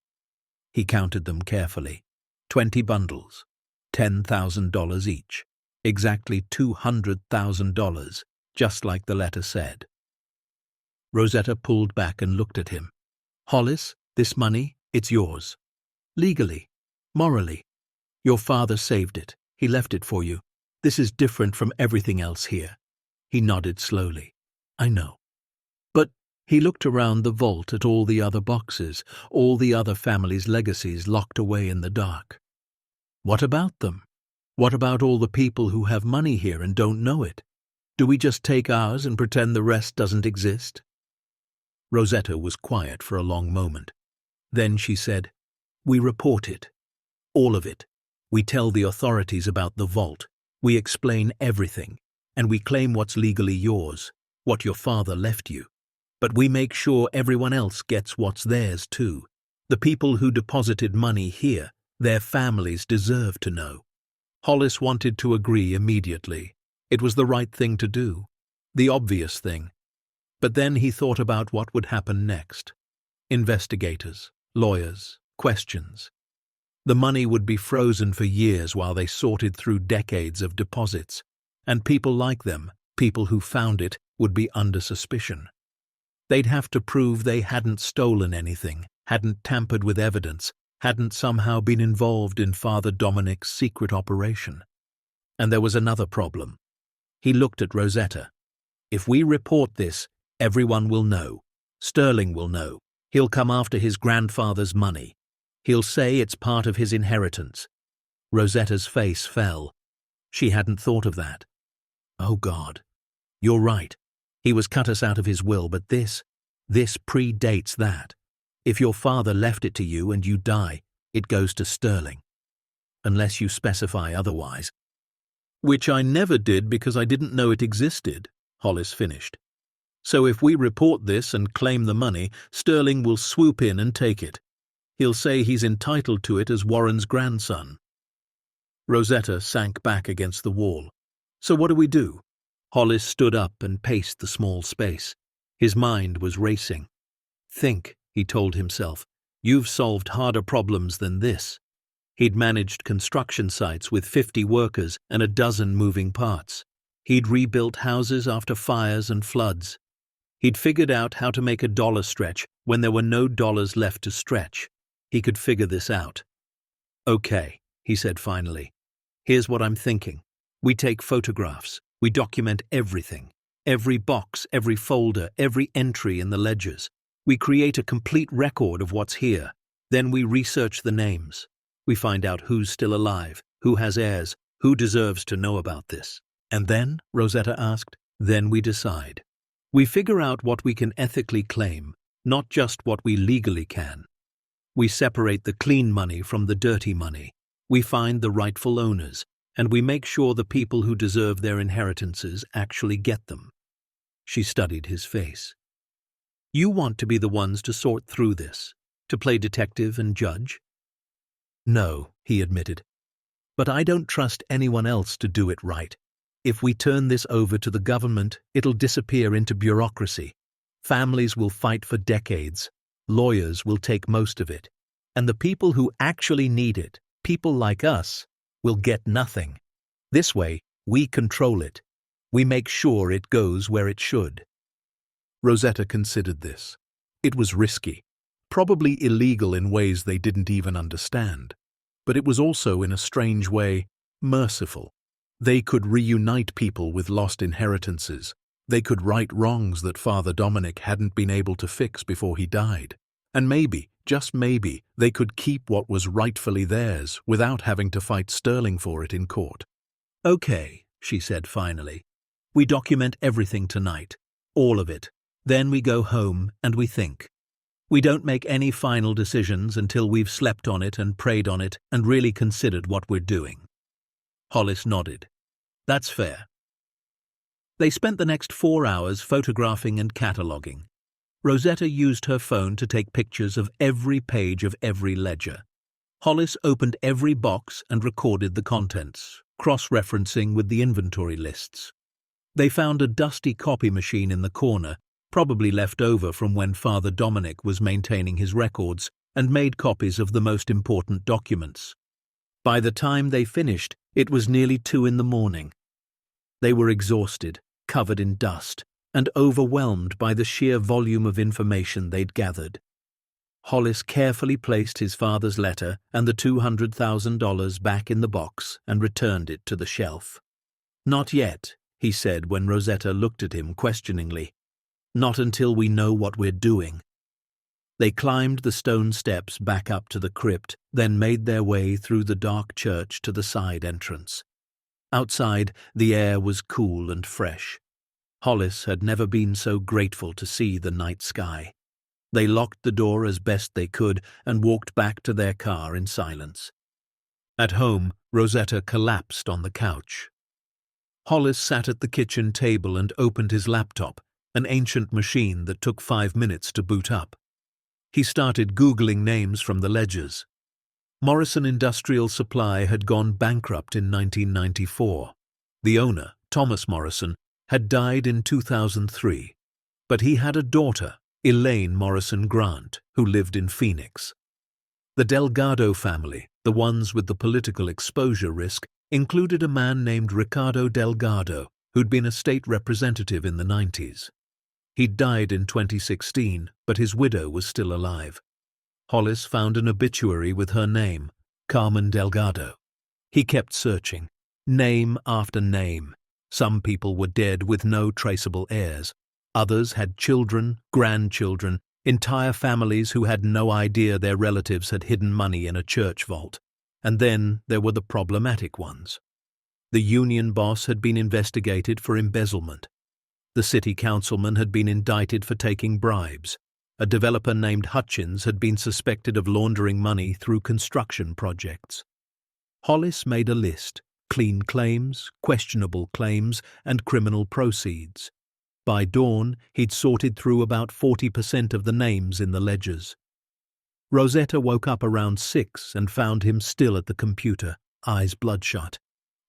He counted them carefully. 20 bundles, $10,000 each, exactly $200,000, just like the letter said. Rosetta pulled back and looked at him. "Hollis, this money, it's yours. Legally, morally. Your father saved it. He left it for you. This is different from everything else here." He nodded slowly. "I know." But he looked around the vault at all the other boxes, all the other families' legacies locked away in the dark. What about them? What about all the people who have money here and don't know it? Do we just take ours and pretend the rest doesn't exist? Rosetta was quiet for a long moment. Then she said, "We report it. All of it. We tell the authorities about the vault. We explain everything. And we claim what's legally yours, what your father left you. But we make sure everyone else gets what's theirs too. The people who deposited money here, their families deserve to know." Hollis wanted to agree immediately. It was the right thing to do, the obvious thing. But then he thought about what would happen next. Investigators, lawyers, questions. The money would be frozen for years while they sorted through decades of deposits, and people like them, people who found it, would be under suspicion. They'd have to prove they hadn't stolen anything, hadn't tampered with evidence, hadn't somehow been involved in Father Dominic's secret operation. And there was another problem. He looked at Rosetta. "If we report this, everyone will know. Sterling will know. He'll come after his grandfather's money. He'll say it's part of his inheritance." Rosetta's face fell. She hadn't thought of that. "Oh God, you're right. He was cut us out of his will, but this predates that. If your father left it to you and you die, it goes to Sterling. Unless you specify otherwise." "Which I never did because I didn't know it existed," Hollis finished. "So if we report this and claim the money, Sterling will swoop in and take it. He'll say he's entitled to it as Warren's grandson." Rosetta sank back against the wall. "So what do we do?" Hollis stood up and paced the small space. His mind was racing. "Think," he told himself. "You've solved harder problems than this." He'd managed construction sites with 50 workers and a dozen moving parts. He'd rebuilt houses after fires and floods. He'd figured out how to make a dollar stretch when there were no dollars left to stretch. He could figure this out. "Okay," he said finally. "Here's what I'm thinking. We take photographs. We document everything. Every box, every folder, every entry in the ledgers. We create a complete record of what's here. Then we research the names. We find out who's still alive, who has heirs, who deserves to know about this. And then, Rosetta asked, then we decide. We figure out what we can ethically claim, not just what we legally can. We separate the clean money from the dirty money. We find the rightful owners, and we make sure the people who deserve their inheritances actually get them. She studied his face. You want to be the ones to sort through this, to play detective and judge? No, he admitted. But I don't trust anyone else to do it right. If we turn this over to the government, it'll disappear into bureaucracy. Families will fight for decades. Lawyers will take most of it. And the people who actually need it, people like us, will get nothing. This way, we control it. We make sure it goes where it should. Rosetta considered this. It was risky, probably illegal in ways they didn't even understand. But it was also, in a strange way, merciful. They could reunite people with lost inheritances. They could right wrongs that Father Dominic hadn't been able to fix before he died. And maybe, just maybe, they could keep what was rightfully theirs without having to fight Sterling for it in court. Okay, she said finally. We document everything tonight. All of it. Then we go home and we think. We don't make any final decisions until we've slept on it and prayed on it and really considered what we're doing. Hollis nodded. That's fair. They spent the next 4 hours photographing and cataloguing. Rosetta used her phone to take pictures of every page of every ledger. Hollis opened every box and recorded the contents, cross-referencing with the inventory lists. They found a dusty copy machine in the corner, probably left over from when Father Dominic was maintaining his records, and made copies of the most important documents. By the time they finished, it was nearly 2 a.m. They were exhausted, covered in dust, and overwhelmed by the sheer volume of information they'd gathered. Hollis carefully placed his father's letter and the $200,000 back in the box and returned it to the shelf. Not yet, he said when Rosetta looked at him questioningly. Not until we know what we're doing. They climbed the stone steps back up to the crypt, then made their way through the dark church to the side entrance. Outside, the air was cool and fresh. Hollis had never been so grateful to see the night sky. They locked the door as best they could and walked back to their car in silence. At home, Rosetta collapsed on the couch. Hollis sat at the kitchen table and opened his laptop, an ancient machine that took 5 minutes to boot up. He started Googling names from the ledgers. Morrison Industrial Supply had gone bankrupt in 1994. The owner, Thomas Morrison, had died in 2003, but he had a daughter, Elaine Morrison Grant, who lived in Phoenix. The Delgado family, the ones with the political exposure risk, included a man named Ricardo Delgado, who'd been a state representative in the 90s. He'd died in 2016, but his widow was still alive. Hollis found an obituary with her name, Carmen Delgado. He kept searching, name after name. Some people were dead with no traceable heirs. Others had children, grandchildren, entire families who had no idea their relatives had hidden money in a church vault. And then there were the problematic ones. The union boss had been investigated for embezzlement. The city councilman had been indicted for taking bribes. A developer named Hutchins had been suspected of laundering money through construction projects. Hollis made a list: clean claims, questionable claims, and criminal proceeds. By dawn, he'd sorted through about 40% of the names in the ledgers. Rosetta woke up around 6 and found him still at the computer, eyes bloodshot.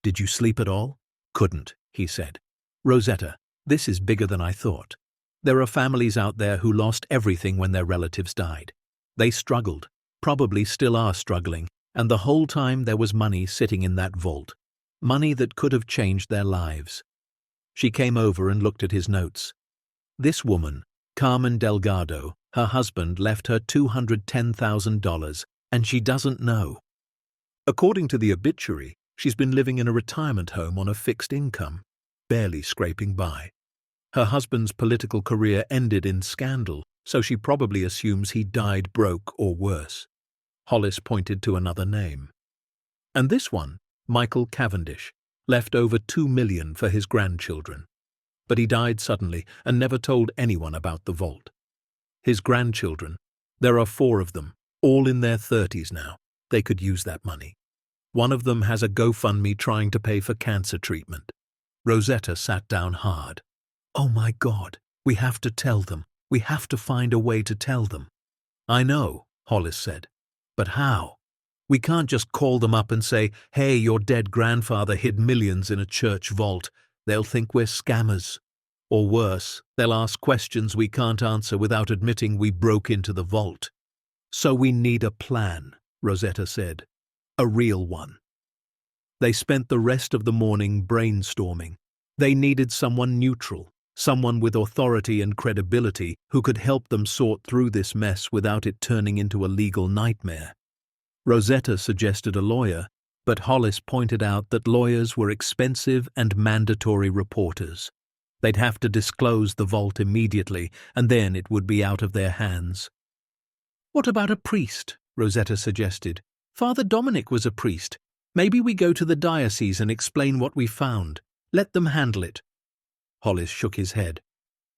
"Did you sleep at all?" "Couldn't," he said. "Rosetta, this is bigger than I thought. There are families out there who lost everything when their relatives died. They struggled, probably still are struggling, and the whole time there was money sitting in that vault. Money that could have changed their lives." She came over and looked at his notes. This woman, Carmen Delgado, her husband left her $210,000, and she doesn't know. According to the obituary, she's been living in a retirement home on a fixed income, barely scraping by. Her husband's political career ended in scandal, so she probably assumes he died broke or worse. Hollis pointed to another name. And this one, Michael Cavendish, left over $2 million for his grandchildren. But he died suddenly and never told anyone about the vault. His grandchildren, there are 4 of them, all in their 30s now. They could use that money. One of them has a GoFundMe trying to pay for cancer treatment. Rosetta sat down hard. Oh my God, we have to tell them. We have to find a way to tell them. I know, Hollis said. But how? We can't just call them up and say, hey, your dead grandfather hid millions in a church vault. They'll think we're scammers. Or worse, they'll ask questions we can't answer without admitting we broke into the vault. So we need a plan, Rosetta said. A real one. They spent the rest of the morning brainstorming. They needed someone neutral, someone with authority and credibility who could help them sort through this mess without it turning into a legal nightmare. Rosetta suggested a lawyer, but Hollis pointed out that lawyers were expensive and mandatory reporters. They'd have to disclose the vault immediately, and then it would be out of their hands. What about a priest? Rosetta suggested. Father Dominic was a priest. Maybe we go to the diocese and explain what we found. Let them handle it. Hollis shook his head.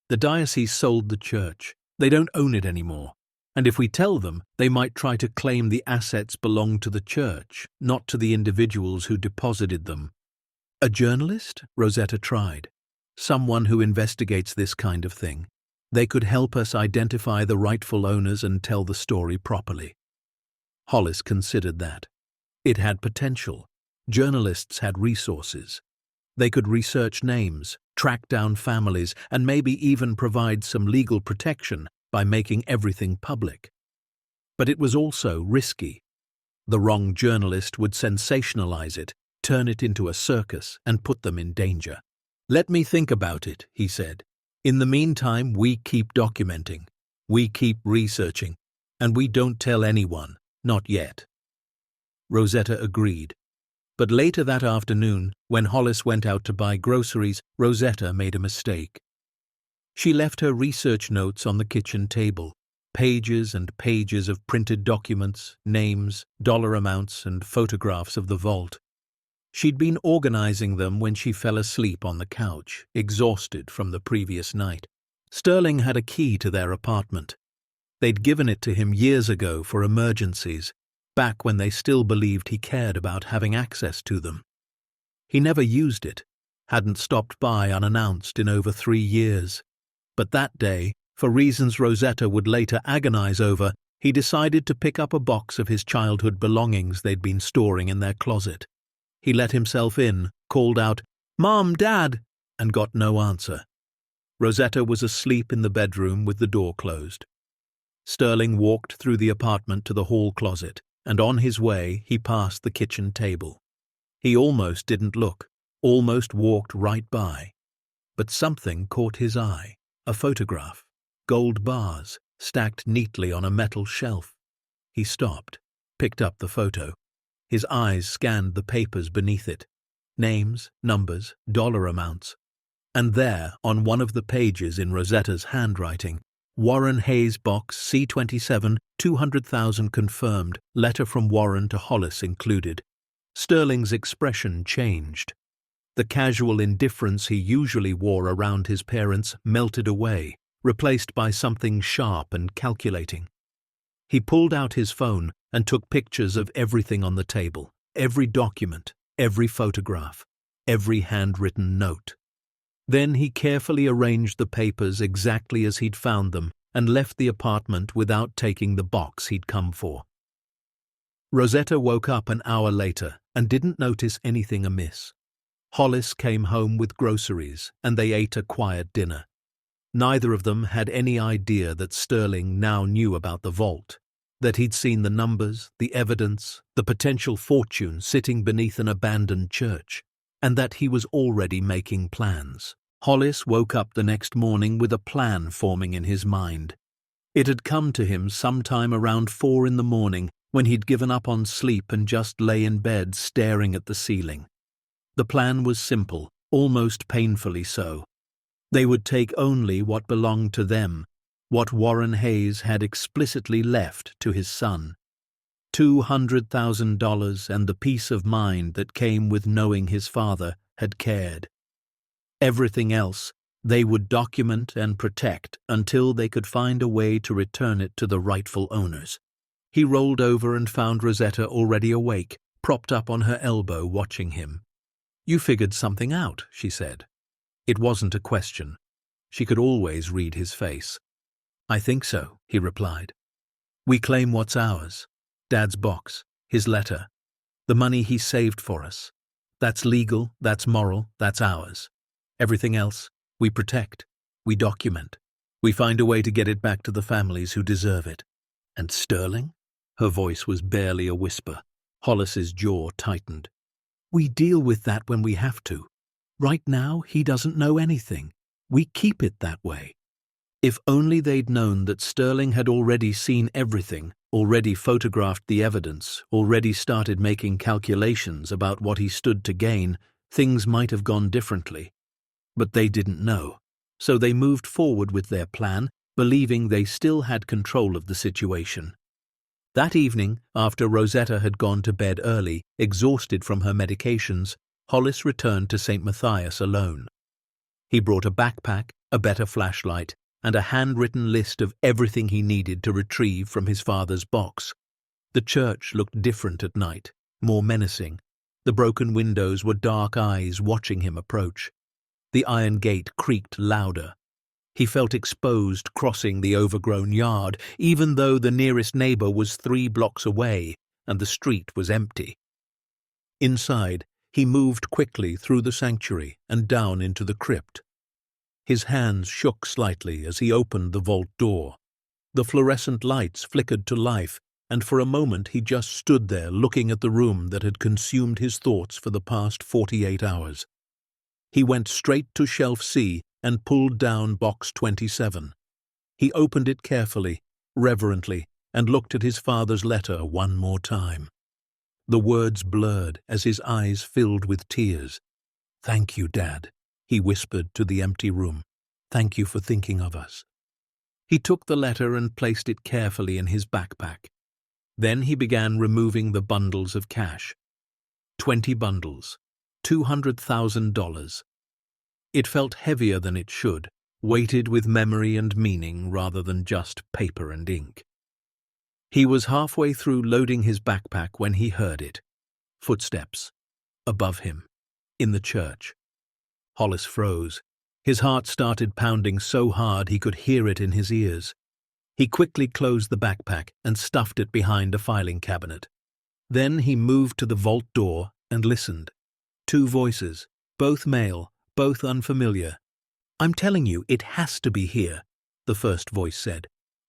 The diocese sold the church. They don't own it anymore. And if we tell them, they might try to claim the assets belong to the church, not to the individuals who deposited them. A journalist? Rosetta tried. Someone who investigates this kind of thing. They could help us identify the rightful owners and tell the story properly. Hollis considered that. It had potential. Journalists had resources. They could research names, track down families, and maybe even provide some legal protection by making everything public. But it was also risky. The wrong journalist would sensationalize it, turn it into a circus, and put them in danger. Let me think about it, he said. In the meantime, we keep documenting. We keep researching. And we don't tell anyone, not yet. Rosetta agreed. But later that afternoon, when Hollis went out to buy groceries, Rosetta made a mistake. She left her research notes on the kitchen table, pages and pages of printed documents, names, dollar amounts, and photographs of the vault. She'd been organizing them when she fell asleep on the couch, exhausted from the previous night. Sterling had a key to their apartment. They'd given it to him years ago for emergencies, back when they still believed he cared about having access to them. He never used it, hadn't stopped by unannounced in over 3 years. But that day, for reasons Rosetta would later agonize over, he decided to pick up a box of his childhood belongings they'd been storing in their closet. He let himself in, called out, "Mom, Dad," and got no answer. Rosetta was asleep in the bedroom with the door closed. Sterling walked through the apartment to the hall closet, and on his way he passed the kitchen table. He almost didn't look, almost walked right by. But something caught his eye. A photograph, gold bars, stacked neatly on a metal shelf. He stopped, picked up the photo. His eyes scanned the papers beneath it. Names, numbers, dollar amounts. And there, on one of the pages in Rosetta's handwriting, Warren Hayes Box C27, 200,000 confirmed, letter from Warren to Hollis included. Sterling's expression changed. The casual indifference he usually wore around his parents melted away, replaced by something sharp and calculating. He pulled out his phone and took pictures of everything on the table, every document, every photograph, every handwritten note. Then he carefully arranged the papers exactly as he'd found them and left the apartment without taking the box he'd come for. Rosetta woke up an hour later and didn't notice anything amiss. Hollis came home with groceries, and they ate a quiet dinner. Neither of them had any idea that Sterling now knew about the vault, that he'd seen the numbers, the evidence, the potential fortune sitting beneath an abandoned church, and that he was already making plans. Hollis woke up the next morning with a plan forming in his mind. It had come to him sometime around 4 in the morning when he'd given up on sleep and just lay in bed staring at the ceiling. The plan was simple, almost painfully so. They would take only what belonged to them, what Warren Hayes had explicitly left to his son. $200,000 and the peace of mind that came with knowing his father had cared. Everything else they would document and protect until they could find a way to return it to the rightful owners. He rolled over and found Rosetta already awake, propped up on her elbow watching him. "You figured something out," she said. It wasn't a question. She could always read his face. "I think so," he replied. "We claim what's ours. Dad's box, his letter, the money he saved for us. That's legal, that's moral, that's ours. Everything else, we protect, we document. We find a way to get it back to the families who deserve it." "And Sterling?" Her voice was barely a whisper. Hollis's jaw tightened. "We deal with that when we have to. Right now, he doesn't know anything. We keep it that way." If only they'd known that Sterling had already seen everything, already photographed the evidence, already started making calculations about what he stood to gain, things might have gone differently. But they didn't know, so they moved forward with their plan, believing they still had control of the situation. That evening, after Rosetta had gone to bed early, exhausted from her medications, Hollis returned to St. Matthias alone. He brought a backpack, a better flashlight, and a handwritten list of everything he needed to retrieve from his father's box. The church looked different at night, more menacing. The broken windows were dark eyes watching him approach. The iron gate creaked louder. He felt exposed crossing the overgrown yard, even though the nearest neighbor was 3 blocks away and the street was empty. Inside, he moved quickly through the sanctuary and down into the crypt. His hands shook slightly as he opened the vault door. The fluorescent lights flickered to life, and for a moment he just stood there looking at the room that had consumed his thoughts for the past 48 hours. He went straight to shelf C and pulled down box 27. He opened it carefully, reverently, and looked at his father's letter one more time. The words blurred as his eyes filled with tears. "Thank you, Dad," he whispered to the empty room. "Thank you for thinking of us." He took the letter and placed it carefully in his backpack. Then he began removing the bundles of cash. 20 bundles. $200,000. It felt heavier than it should, weighted with memory and meaning rather than just paper and ink. He was halfway through loading his backpack when he heard it. Footsteps. Above him. In the church. Hollis froze. His heart started pounding so hard he could hear it in his ears. He quickly closed the backpack and stuffed it behind a filing cabinet. Then he moved to the vault door and listened. 2 voices, both male, both unfamiliar. "I'm telling you, it has to be here," the first voice said.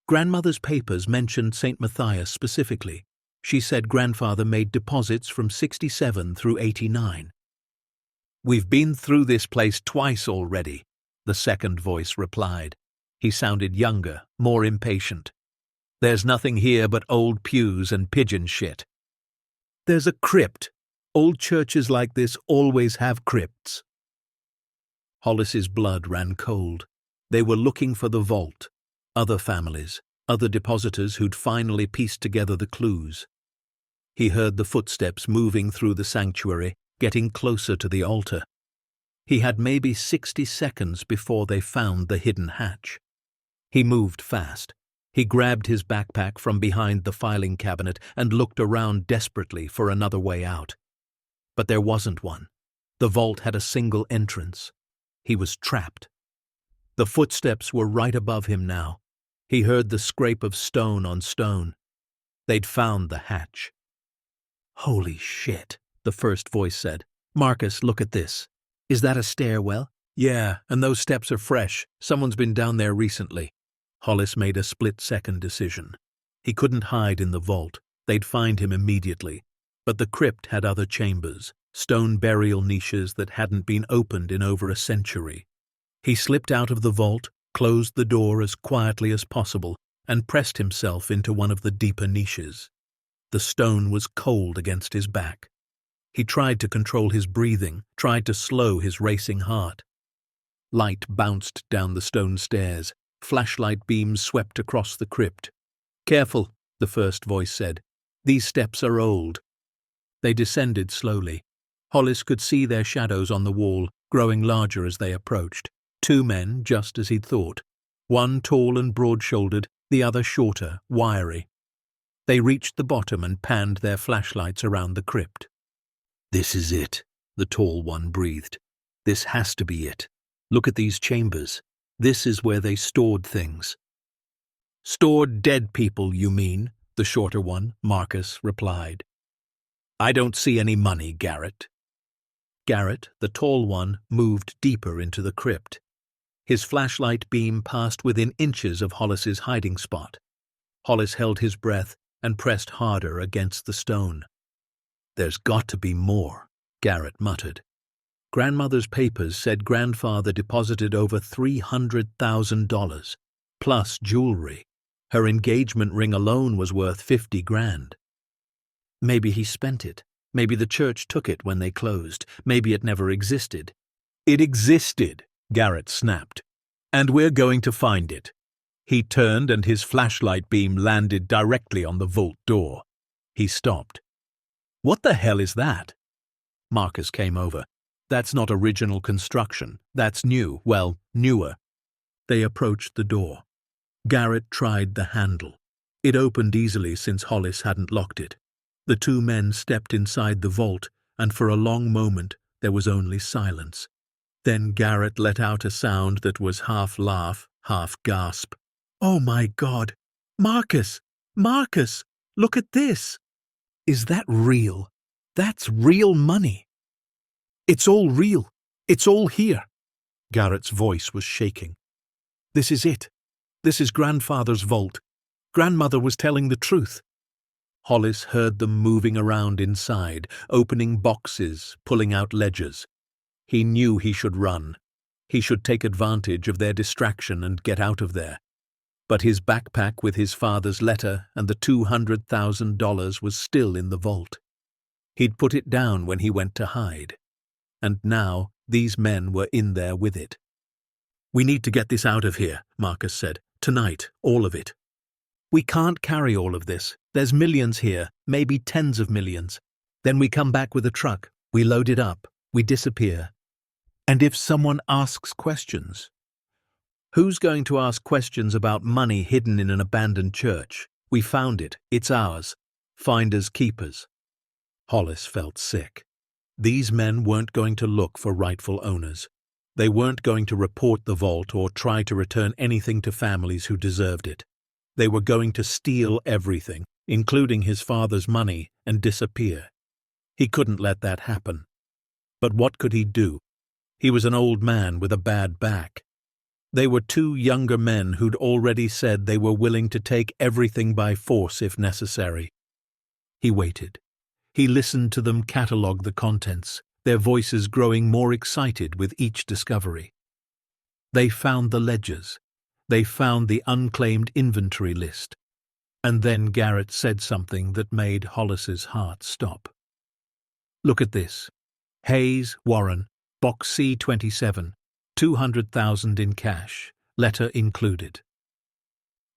"Grandmother's papers mentioned St. Matthias specifically. She said grandfather made deposits from 67 through 89. "We've been through this place twice already," the second voice replied. He sounded younger, more impatient. "There's nothing here but old pews and pigeon shit." "There's a crypt. Old churches like this always have crypts." Hollis's blood ran cold. They were looking for the vault. Other families, other depositors who'd finally pieced together the clues. He heard the footsteps moving through the sanctuary, getting closer to the altar. He had maybe 60 seconds before they found the hidden hatch. He moved fast. He grabbed his backpack from behind the filing cabinet and looked around desperately for another way out. But there wasn't one. The vault had a single entrance. He was trapped. The footsteps were right above him now. He heard the scrape of stone on stone. They'd found the hatch. "Holy shit," the first voice said. "Marcus, look at this. Is that a stairwell?" "Yeah, and those steps are fresh. Someone's been down there recently." Hollis made a split-second decision. He couldn't hide in the vault. They'd find him immediately. But the crypt had other chambers, stone burial niches that hadn't been opened in over a century. He slipped out of the vault, closed the door as quietly as possible, and pressed himself into one of the deeper niches. The stone was cold against his back. He tried to control his breathing, tried to slow his racing heart. Light bounced down the stone stairs. Flashlight beams swept across the crypt. "Careful," the first voice said. These steps are old. They descended slowly. Hollis could see their shadows on the wall, growing larger as they approached. Two men, just as he'd thought. One tall and broad-shouldered, the other shorter, wiry. They reached the bottom and panned their flashlights around the crypt. "This is it," the tall one breathed. "This has to be it. Look at these chambers. This is where they stored things." "Stored dead people, you mean?" the shorter one, Marcus, replied. "I don't see any money, Garrett." Garrett, the tall one, moved deeper into the crypt. His flashlight beam passed within inches of Hollis's hiding spot. Hollis held his breath and pressed harder against the stone. "There's got to be more," Garrett muttered. Grandmother's papers said grandfather deposited over $300,000, plus jewelry. Her engagement ring alone was worth 50 grand. Maybe he spent it. Maybe the church took it when they closed. Maybe it never existed. "It existed," Garrett snapped. "And we're going to find it." He turned and his flashlight beam landed directly on the vault door. He stopped. "What the hell is that?" Marcus came over. "That's not original construction. That's new. Well, newer." They approached the door. Garrett tried the handle. It opened easily since Hollis hadn't locked it. The two men stepped inside the vault, and for a long moment there was only silence. Then Garrett let out a sound that was half laugh, half gasp. "Oh my God! Marcus! Marcus! Look at this! Is that real? That's real money! It's all real! It's all here!" Garrett's voice was shaking. "This is it. This is grandfather's vault. Grandmother was telling the truth." Hollis heard them moving around inside, opening boxes, pulling out ledgers. He knew he should run. He should take advantage of their distraction and get out of there. But his backpack with his father's letter and the $200,000 was still in the vault. He'd put it down when he went to hide. And now these men were in there with it. "We need to get this out of here," Marcus said. "Tonight, all of it. We can't carry all of this. There's millions here, maybe tens of millions. Then we come back with a truck. We load it up. We disappear. And if someone asks questions? Who's going to ask questions about money hidden in an abandoned church? We found it. It's ours. Finders keepers." Hollis felt sick. These men weren't going to look for rightful owners. They weren't going to report the vault or try to return anything to families who deserved it. They were going to steal everything, including his father's money, and disappear. He couldn't let that happen. But what could he do? He was an old man with a bad back. They were two younger men who'd already said they were willing to take everything by force if necessary. He waited. He listened to them catalogue the contents, their voices growing more excited with each discovery. They found the ledgers. They found the unclaimed inventory list. And then Garrett said something that made Hollis's heart stop. "Look at this. Hayes, Warren, Box C27, 200,000 in cash, letter included."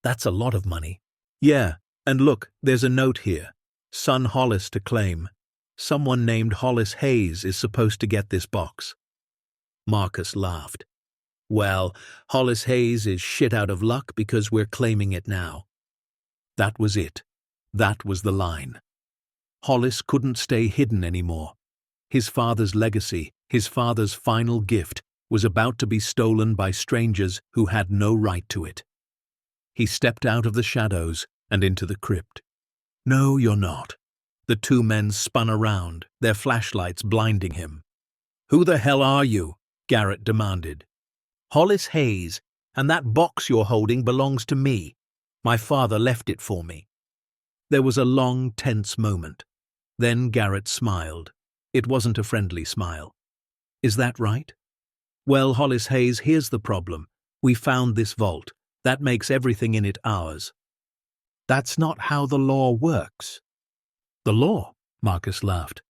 "That's a lot of money." "Yeah, and look, there's a note here. Son Hollis to claim. Someone named Hollis Hayes is supposed to get this box." Marcus laughed. "Well, Hollis Hayes is shit out of luck because we're claiming it now." That was it. That was the line. Hollis couldn't stay hidden anymore. His father's legacy, his father's final gift, was about to be stolen by strangers who had no right to it. He stepped out of the shadows and into the crypt. "No, you're not." The two men spun around, their flashlights blinding him. "Who the hell are you?" Garrett demanded. "Hollis Hayes, and that box you're holding belongs to me. My father left it for me." There was a long, tense moment. Then Garrett smiled. It wasn't a friendly smile. "Is that right? Well, Hollis Hayes, here's the problem. We found this vault. That makes everything in it ours." "That's not how the law works." "The law?" Marcus laughed.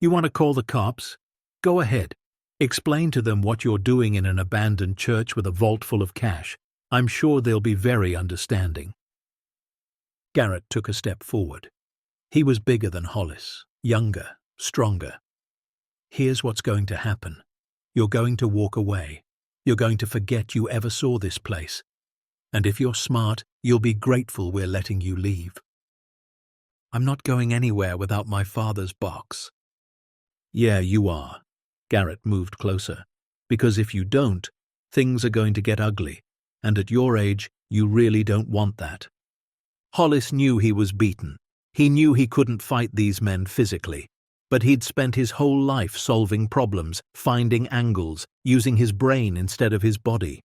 "You want to call the cops? Go ahead. Explain to them what you're doing in an abandoned church with a vault full of cash. I'm sure they'll be very understanding." Garrett took a step forward. He was bigger than Hollis, younger, stronger. Here's what's going to happen. You're going to walk away. You're going to forget you ever saw this place. And if you're smart, you'll be grateful we're letting you leave. I'm not going anywhere without my father's box. Yeah, you are. Garrett moved closer. Because if you don't, things are going to get ugly. And at your age, you really don't want that. Hollis knew he was beaten. He knew he couldn't fight these men physically. But he'd spent his whole life solving problems, finding angles, using his brain instead of his body.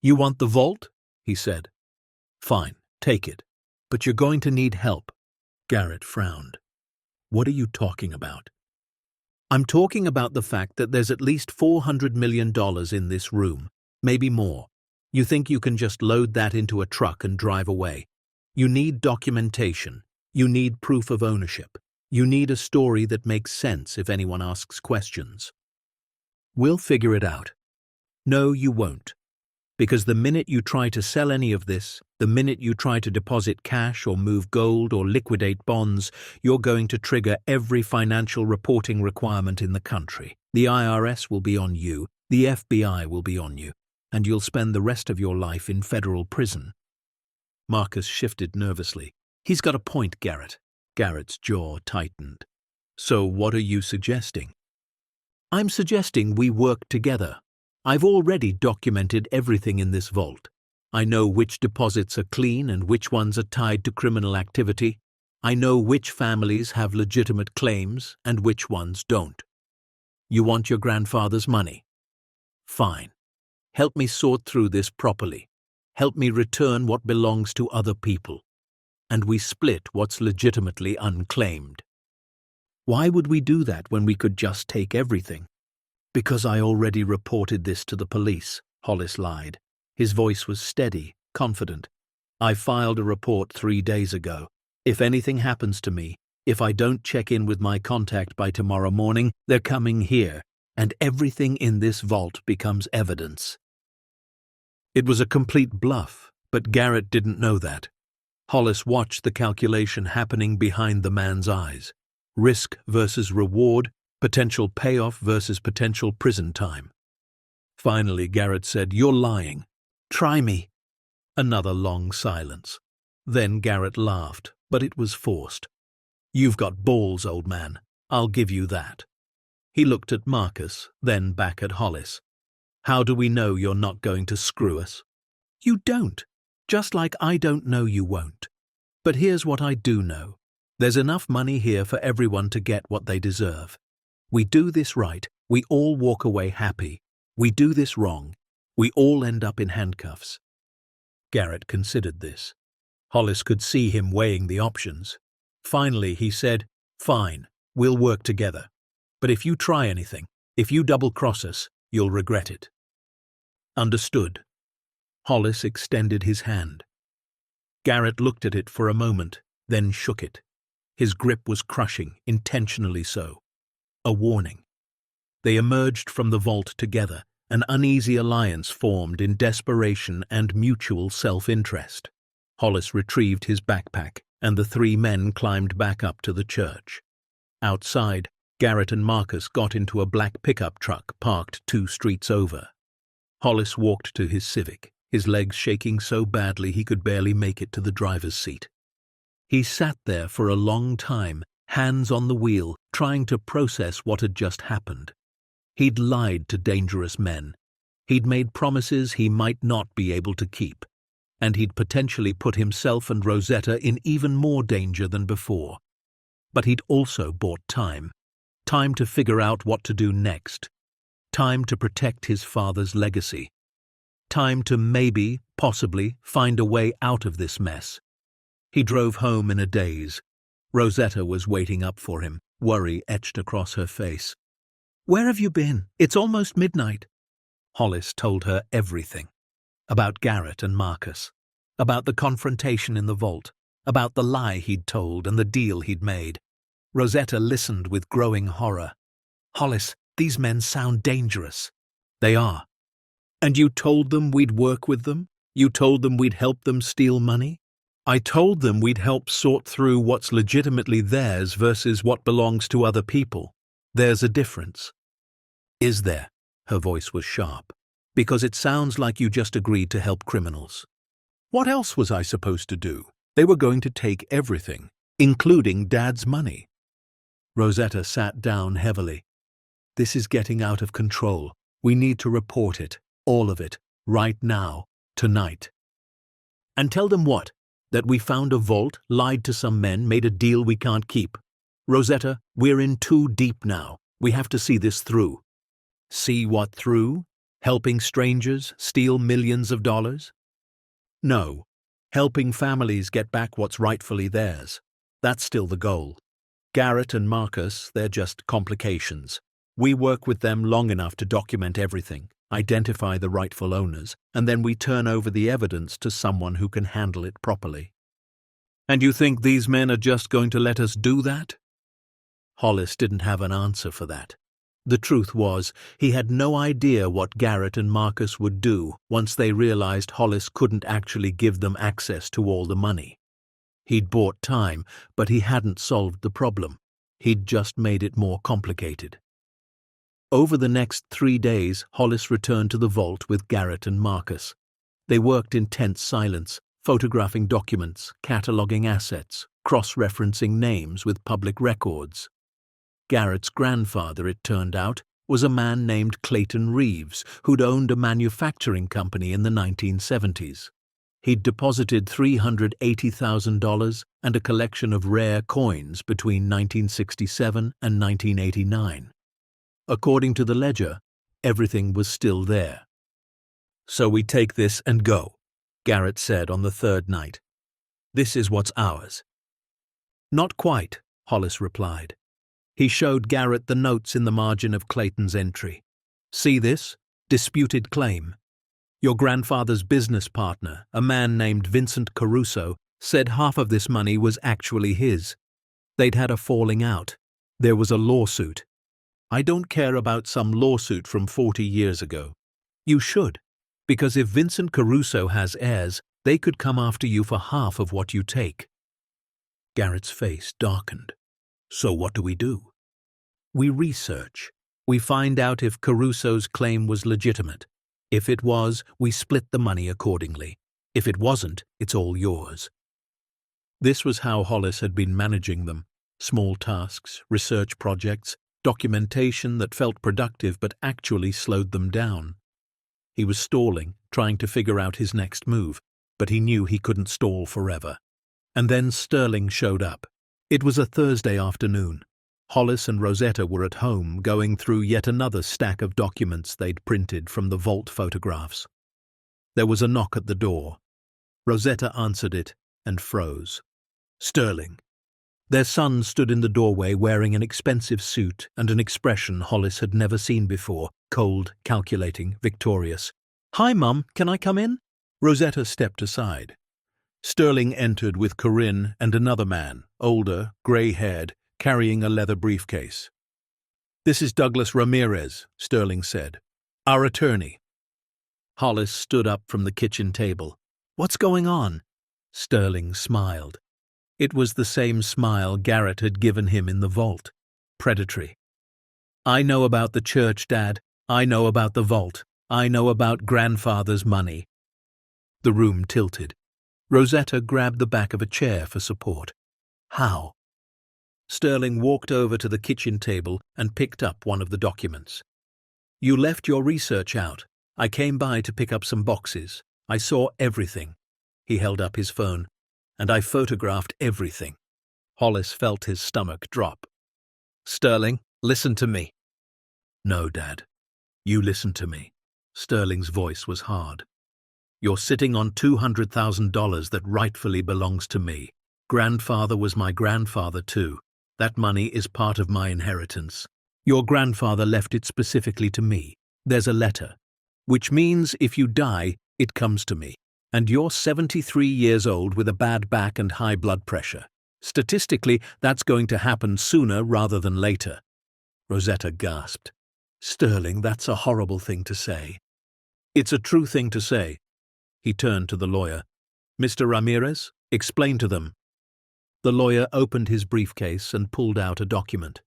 You want the vault? He said. Fine, take it. But you're going to need help. Garrett frowned. What are you talking about? I'm talking about the fact that there's at least $400 million in this room, maybe more. You think you can just load that into a truck and drive away? You need documentation. You need proof of ownership. You need a story that makes sense if anyone asks questions. We'll figure it out. No, you won't. Because the minute you try to sell any of this, the minute you try to deposit cash or move gold or liquidate bonds, you're going to trigger every financial reporting requirement in the country. The IRS will be on you, the FBI will be on you, and you'll spend the rest of your life in federal prison. Marcus shifted nervously. He's got a point, Garrett. Garrett's jaw tightened. So what are you suggesting? I'm suggesting we work together. I've already documented everything in this vault. I know which deposits are clean and which ones are tied to criminal activity. I know which families have legitimate claims and which ones don't. You want your grandfather's money? Fine. Help me sort through this properly. Help me return what belongs to other people. And we split what's legitimately unclaimed. Why would we do that when we could just take everything? Because I already reported this to the police, Hollis lied. His voice was steady, confident. I filed a report 3 days ago. If anything happens to me, if I don't check in with my contact by tomorrow morning, they're coming here, and everything in this vault becomes evidence. It was a complete bluff, but Garrett didn't know that. Hollis watched the calculation happening behind the man's eyes. Risk versus reward, potential payoff versus potential prison time. Finally, Garrett said, "You're lying. Try me." Another long silence. Then Garrett laughed, but it was forced. "You've got balls, old man. I'll give you that." He looked at Marcus, then back at Hollis. "How do we know you're not going to screw us?" "You don't. Just like I don't know you won't. But here's what I do know. There's enough money here for everyone to get what they deserve. We do this right, we all walk away happy. We do this wrong, we all end up in handcuffs." Garrett considered this. Hollis could see him weighing the options. Finally, he said, "Fine, we'll work together. But if you try anything, if you double-cross us, you'll regret it." Understood. Hollis extended his hand. Garrett looked at it for a moment, then shook it. His grip was crushing, intentionally so. A warning. They emerged from the vault together, an uneasy alliance formed in desperation and mutual self-interest. Hollis retrieved his backpack, and the 3 men climbed back up to the church. Outside, Garrett and Marcus got into a black pickup truck parked 2 streets over. Hollis walked to his Civic, his legs shaking so badly he could barely make it to the driver's seat. He sat there for a long time, hands on the wheel, trying to process what had just happened. He'd lied to dangerous men. He'd made promises he might not be able to keep. And he'd potentially put himself and Rosetta in even more danger than before. But he'd also bought time. Time to figure out what to do next. Time to protect his father's legacy. Time to maybe, possibly, find a way out of this mess. He drove home in a daze. Rosetta was waiting up for him, worry etched across her face. "Where have you been? It's almost midnight." Hollis told her everything. About Garrett and Marcus. About the confrontation in the vault. About the lie he'd told and the deal he'd made. Rosetta listened with growing horror. "Hollis, these men sound dangerous." "They are." "And you told them we'd work with them? You told them we'd help them steal money?" I told them we'd help sort through what's legitimately theirs versus what belongs to other people. There's a difference. Is there? Her voice was sharp. Because it sounds like you just agreed to help criminals. What else was I supposed to do? They were going to take everything, including Dad's money. Rosetta sat down heavily. This is getting out of control. We need to report it, all of it, right now, tonight. And tell them what? That we found a vault, lied to some men, made a deal we can't keep. Rosetta, we're in too deep now. We have to see this through. See what through? Helping strangers steal millions of dollars? No. Helping families get back what's rightfully theirs. That's still the goal. Garrett and Marcus, they're just complications. We work with them long enough to document everything, identify the rightful owners, and then we turn over the evidence to someone who can handle it properly. And you think these men are just going to let us do that? Hollis didn't have an answer for that. The truth was, he had no idea what Garrett and Marcus would do once they realized Hollis couldn't actually give them access to all the money. He'd bought time, but he hadn't solved the problem. He'd just made it more complicated. Over the next 3 days, Hollis returned to the vault with Garrett and Marcus. They worked in tense silence, photographing documents, cataloging assets, cross-referencing names with public records. Garrett's grandfather, it turned out, was a man named Clayton Reeves, who'd owned a manufacturing company in the 1970s. He'd deposited $380,000 and a collection of rare coins between 1967 and 1989. According to the ledger, everything was still there. So we take this and go, Garrett said on the third night. This is what's ours. Not quite, Hollis replied. He showed Garrett the notes in the margin of Clayton's entry. See this? Disputed claim. Your grandfather's business partner, a man named Vincent Caruso, said half of this money was actually his. They'd had a falling out. There was a lawsuit. I don't care about some lawsuit from 40 years ago. You should, because if Vincent Caruso has heirs, they could come after you for half of what you take. Garrett's face darkened. So what do? We research. We find out if Caruso's claim was legitimate. If it was, we split the money accordingly. If it wasn't, it's all yours. This was how Hollis had been managing them. Small tasks, research projects, documentation that felt productive but actually slowed them down. He was stalling, trying to figure out his next move, but he knew he couldn't stall forever. And then Sterling showed up. It was a Thursday afternoon. Hollis and Rosetta were at home going through yet another stack of documents they'd printed from the vault photographs. There was a knock at the door. Rosetta answered it and froze. Sterling. Their son stood in the doorway wearing an expensive suit and an expression Hollis had never seen before, cold, calculating, victorious. Hi, Mum, can I come in? Rosetta stepped aside. Sterling entered with Corinne and another man, older, grey-haired, carrying a leather briefcase. This is Douglas Ramirez, Sterling said. Our attorney. Hollis stood up from the kitchen table. What's going on? Sterling smiled. It was the same smile Garrett had given him in the vault. Predatory. I know about the church, Dad. I know about the vault. I know about grandfather's money. The room tilted. Rosetta grabbed the back of a chair for support. How? Sterling walked over to the kitchen table and picked up one of the documents. You left your research out. I came by to pick up some boxes. I saw everything. He held up his phone. And I photographed everything. Hollis felt his stomach drop. Sterling, listen to me. No, Dad. You listen to me. Sterling's voice was hard. You're sitting on $200,000 that rightfully belongs to me. Grandfather was my grandfather too. That money is part of my inheritance. Your grandfather left it specifically to me. There's a letter. Which means if you die, it comes to me. And you're 73 years old with a bad back and high blood pressure. Statistically, that's going to happen sooner rather than later. Rosetta gasped. Sterling, that's a horrible thing to say. It's a true thing to say. He turned to the lawyer. Mr. Ramirez, explain to them. The lawyer opened his briefcase and pulled out a document.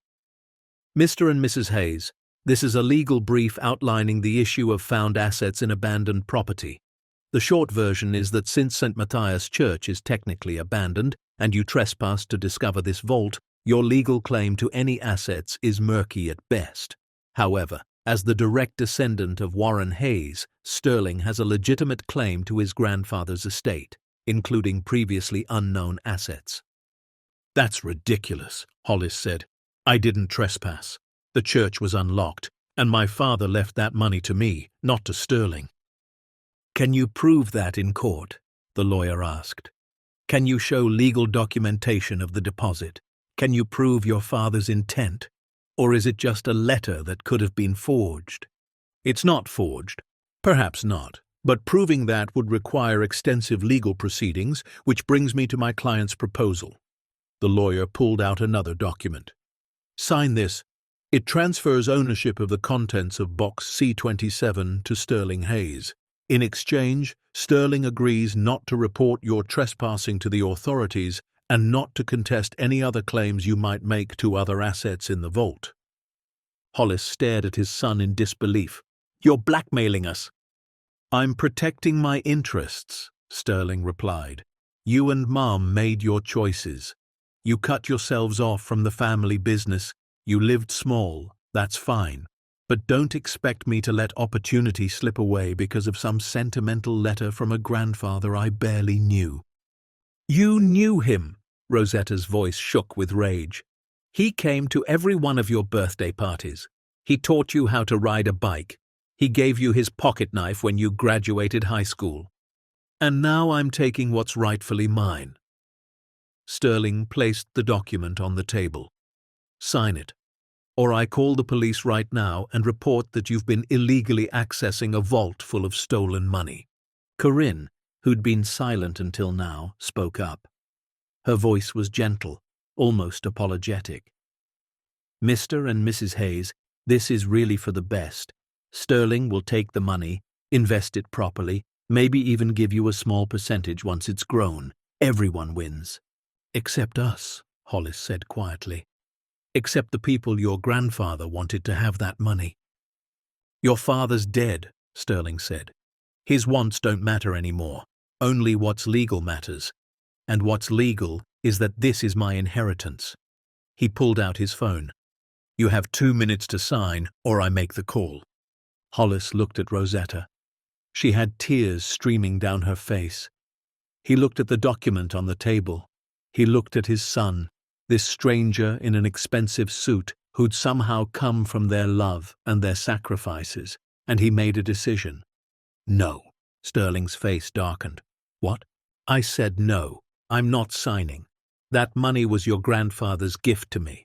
Mr. and Mrs. Hayes, this is a legal brief outlining the issue of found assets in abandoned property. The short version is that since St. Matthias Church is technically abandoned and you trespassed to discover this vault, your legal claim to any assets is murky at best. However, as the direct descendant of Warren Hayes, Sterling has a legitimate claim to his grandfather's estate, including previously unknown assets. That's ridiculous, Hollis said. I didn't trespass. The church was unlocked, and my father left that money to me, not to Sterling. Can you prove that in court? The lawyer asked. Can you show legal documentation of the deposit? Can you prove your father's intent? Or is it just a letter that could have been forged? It's not forged. Perhaps not. But proving that would require extensive legal proceedings, which brings me to my client's proposal. The lawyer pulled out another document. Sign this. It transfers ownership of the contents of Box C27 to Sterling Hayes. In exchange, Sterling agrees not to report your trespassing to the authorities and not to contest any other claims you might make to other assets in the vault. Hollis stared at his son in disbelief. You're blackmailing us. I'm protecting my interests, Sterling replied. You and Mom made your choices. You cut yourselves off from the family business. You lived small, that's fine. But don't expect me to let opportunity slip away because of some sentimental letter from a grandfather I barely knew. You knew him, Rosetta's voice shook with rage. He came to every one of your birthday parties. He taught you how to ride a bike. He gave you his pocket knife when you graduated high school. And now I'm taking what's rightfully mine. Sterling placed the document on the table. Sign it, or I call the police right now and report that you've been illegally accessing a vault full of stolen money. Corinne, who'd been silent until now, spoke up. Her voice was gentle, almost apologetic. Mr. and Mrs. Hayes, this is really for the best. Sterling will take the money, invest it properly, maybe even give you a small percentage once it's grown. Everyone wins. Except us, Hollis said quietly. Except the people your grandfather wanted to have that money. Your father's dead, Sterling said. His wants don't matter anymore. Only what's legal matters. And what's legal is that this is my inheritance. He pulled out his phone. You have 2 minutes to sign, or I make the call. Hollis looked at Rosetta. She had tears streaming down her face. He looked at the document on the table. He looked at his son, this stranger in an expensive suit who'd somehow come from their love and their sacrifices, and he made a decision. No. Sterling's face darkened. What? I said no. I'm not signing. That money was your grandfather's gift to me.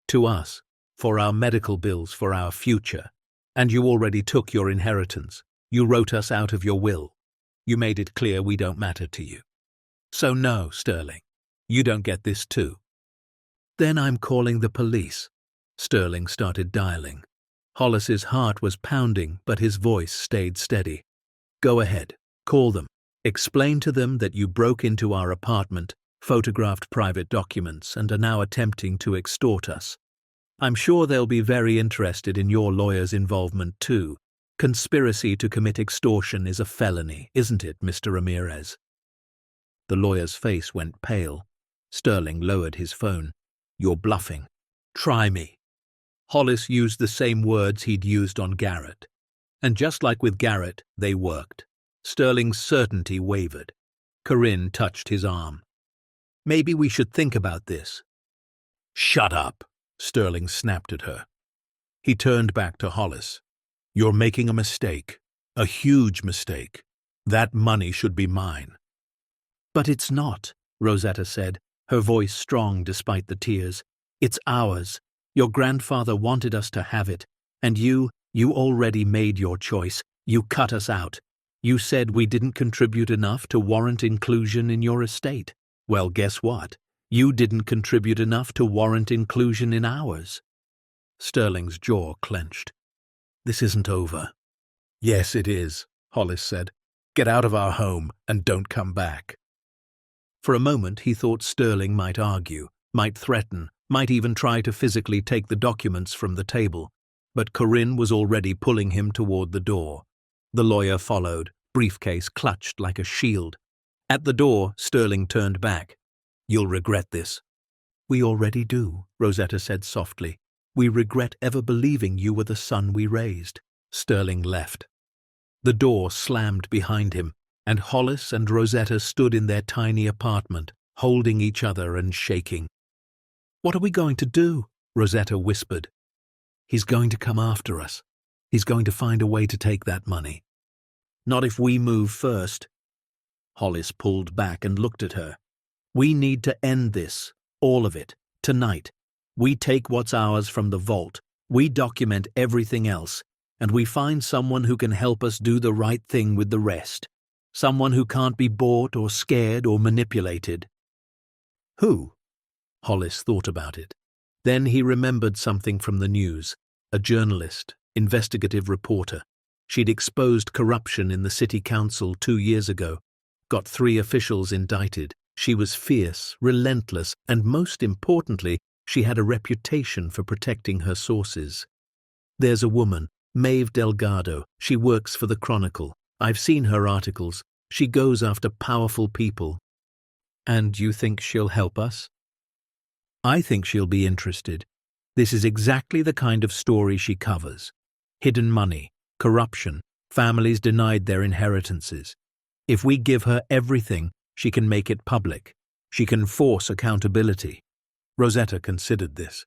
To us. For our medical bills for our future. And you already took your inheritance. You wrote us out of your will. You made it clear we don't matter to you. So no, Sterling. You don't get this too. Then I'm calling the police. Sterling started dialing. Hollis's heart was pounding, but his voice stayed steady. Go ahead. Call them. Explain to them that you broke into our apartment, photographed private documents, and are now attempting to extort us. I'm sure they'll be very interested in your lawyer's involvement too. Conspiracy to commit extortion is a felony, isn't it, Mr. Ramirez? The lawyer's face went pale. Sterling lowered his phone. You're bluffing. Try me. Hollis used the same words he'd used on Garrett. And just like with Garrett, they worked. Sterling's certainty wavered. Corinne touched his arm. Maybe we should think about this. Shut up, Sterling snapped at her. He turned back to Hollis. You're making a mistake. A huge mistake. That money should be mine. But it's not, Rosetta said, her voice strong despite the tears. It's ours. Your grandfather wanted us to have it, and you already made your choice. You cut us out. You said we didn't contribute enough to warrant inclusion in your estate. Well, guess what? You didn't contribute enough to warrant inclusion in ours. Sterling's jaw clenched. This isn't over. Yes, it is, Hollis said. Get out of our home and don't come back. For a moment he thought Sterling might argue, might threaten, might even try to physically take the documents from the table, but Corinne was already pulling him toward the door. The lawyer followed, briefcase clutched like a shield. At the door, Sterling turned back. "You'll regret this." "We already do," Rosetta said softly. "We regret ever believing you were the son we raised." Sterling left. The door slammed behind him, and Hollis and Rosetta stood in their tiny apartment, holding each other and shaking. "What are we going to do?" Rosetta whispered. "He's going to come after us. He's going to find a way to take that money." "Not if we move first." Hollis pulled back and looked at her. "We need to end this, all of it, tonight. We take what's ours from the vault, we document everything else, and we find someone who can help us do the right thing with the rest. Someone who can't be bought or scared or manipulated." "Who?" Hollis thought about it. Then he remembered something from the news. A journalist, investigative reporter. She'd exposed corruption in the city council 2 years ago, got 3 officials indicted. She was fierce, relentless, and most importantly, she had a reputation for protecting her sources. "There's a woman, Maeve Delgado. She works for the Chronicle. I've seen her articles. She goes after powerful people." "And you think she'll help us?" "I think she'll be interested. This is exactly the kind of story she covers. Hidden money, corruption, families denied their inheritances. If we give her everything, she can make it public. She can force accountability." Rosetta considered this.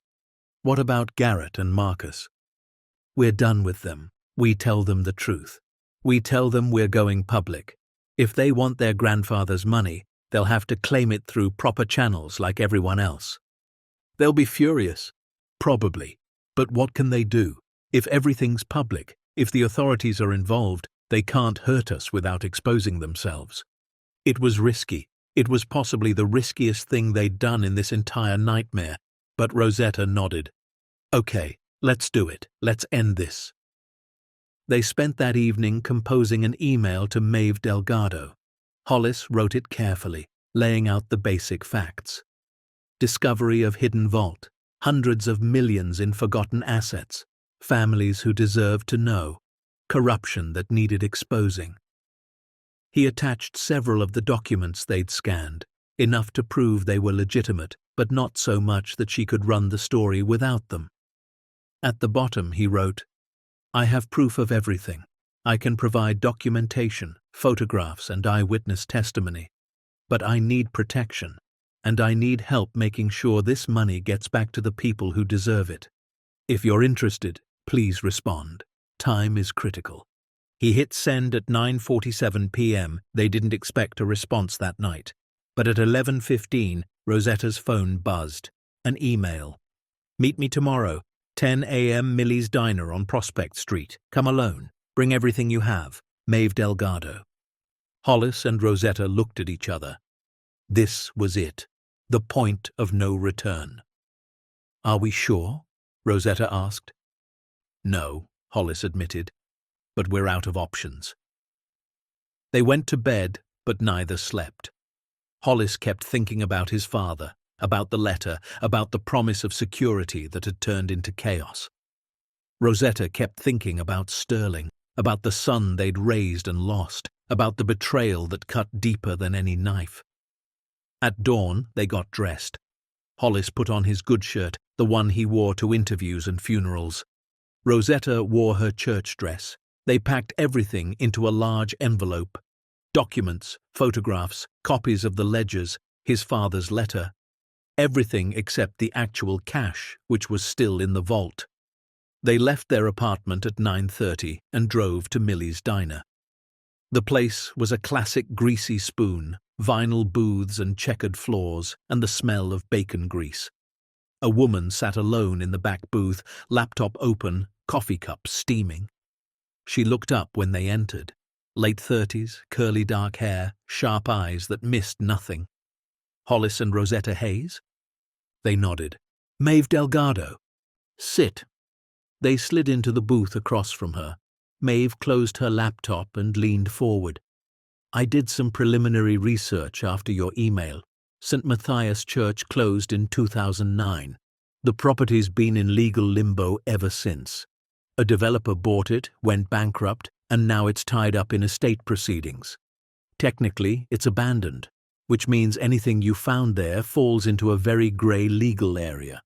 "What about Garrett and Marcus?" "We're done with them. We tell them the truth. We tell them we're going public. If they want their grandfather's money, they'll have to claim it through proper channels like everyone else." "They'll be furious." "Probably. But what can they do? If everything's public, if the authorities are involved, they can't hurt us without exposing themselves." It was risky. It was possibly the riskiest thing they'd done in this entire nightmare, but Rosetta nodded. "Okay, let's do it. Let's end this." They spent that evening composing an email to Maeve Delgado. Hollis wrote it carefully, laying out the basic facts. Discovery of hidden vault, hundreds of millions in forgotten assets, families who deserved to know, corruption that needed exposing. He attached several of the documents they'd scanned, enough to prove they were legitimate, but not so much that she could run the story without them. At the bottom he wrote, "I have proof of everything. I can provide documentation, photographs, and eyewitness testimony. But I need protection, and I need help making sure this money gets back to the people who deserve it. If you're interested, please respond. Time is critical." He hit send at 9:47 p.m. They didn't expect a response that night. But at 11:15, Rosetta's phone buzzed. An email. "Meet me tomorrow, 10 a.m. Millie's Diner on Prospect Street. Come alone. Bring everything you have. Maeve Delgado." Hollis and Rosetta looked at each other. This was it. The point of no return. "Are we sure?" Rosetta asked. "No," Hollis admitted. "But we're out of options." They went to bed, but neither slept. Hollis kept thinking about his father, about the letter, about the promise of security that had turned into chaos. Rosetta kept thinking about Sterling, about the son they'd raised and lost, about the betrayal that cut deeper than any knife. At dawn, they got dressed. Hollis put on his good shirt, the one he wore to interviews and funerals. Rosetta wore her church dress. They packed everything into a large envelope. Documents, photographs, copies of the ledgers, his father's letter. Everything except the actual cash, which was still in the vault. They left their apartment at 9:30 and drove to Millie's Diner. The place was a classic greasy spoon, vinyl booths and checkered floors, and the smell of bacon grease. A woman sat alone in the back booth, laptop open, coffee cup steaming. She looked up when they entered. Late 30s, curly dark hair, sharp eyes that missed nothing. "Hollis and Rosetta Hayes?" They nodded. "Maeve Delgado." "Sit." They slid into the booth across from her. Maeve closed her laptop and leaned forward. "I did some preliminary research after your email. St. Matthias Church closed in 2009. The property's been in legal limbo ever since. A developer bought it, went bankrupt, and now it's tied up in estate proceedings. Technically, it's abandoned, which means anything you found there falls into a very grey legal area.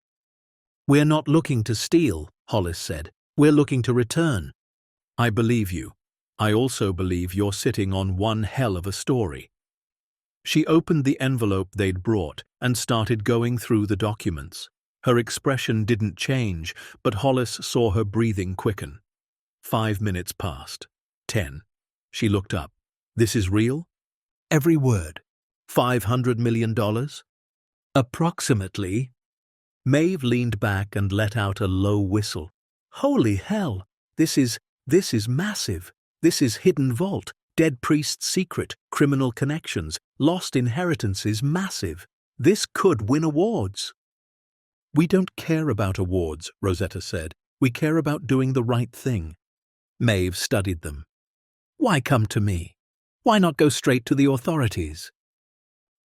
"We're not looking to steal," Hollis said. "We're looking to return." "I believe you. I also believe you're sitting on one hell of a story." She opened the envelope they'd brought and started going through the documents. Her expression didn't change, but Hollis saw her breathing quicken. 5 minutes passed. 10. She looked up. "This is real?" "Every word." $500 million? "Approximately." Maeve leaned back and let out a low whistle. "Holy hell! This is massive. This is hidden vault, dead priest's secret, criminal connections, lost inheritances, massive. This could win awards." "We don't care about awards," Rosetta said. "We care about doing the right thing." Maeve studied them. "Why come to me? Why not go straight to the authorities?"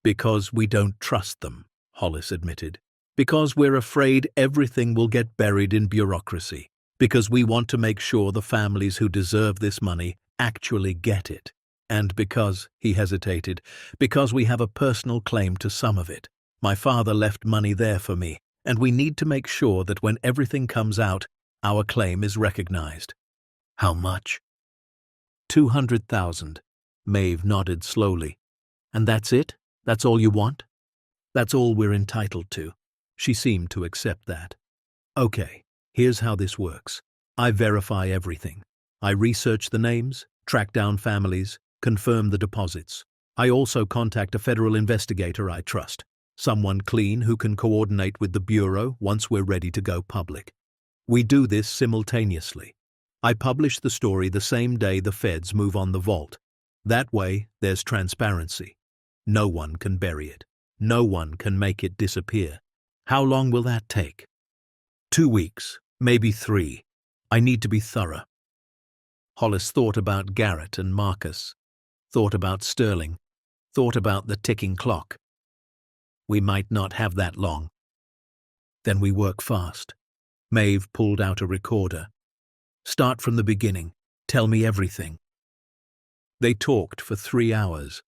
"Because we don't trust them," Hollis admitted. "Because we're afraid everything will get buried in bureaucracy. Because we want to make sure the families who deserve this money actually get it. And because," he hesitated, "because we have a personal claim to some of it. My father left money there for me, and we need to make sure that when everything comes out, our claim is recognized." "How much?" 200,000. Maeve nodded slowly. "And that's it? That's all you want?" "That's all we're entitled to." She seemed to accept that. "Okay, here's how this works. I verify everything. I research the names, track down families, confirm the deposits. I also contact a federal investigator I trust, someone clean who can coordinate with the Bureau once we're ready to go public. We do this simultaneously. I publish the story the same day the feds move on the vault. That way, there's transparency. No one can bury it. No one can make it disappear. How long will that take?" 2 weeks, maybe 3. I need to be thorough." Hollis thought about Garrett and Marcus, thought about Sterling, thought about the ticking clock. "We might not have that long." "Then we work fast." Maeve pulled out a recorder. "Start from the beginning. Tell me everything." They talked for 3 hours.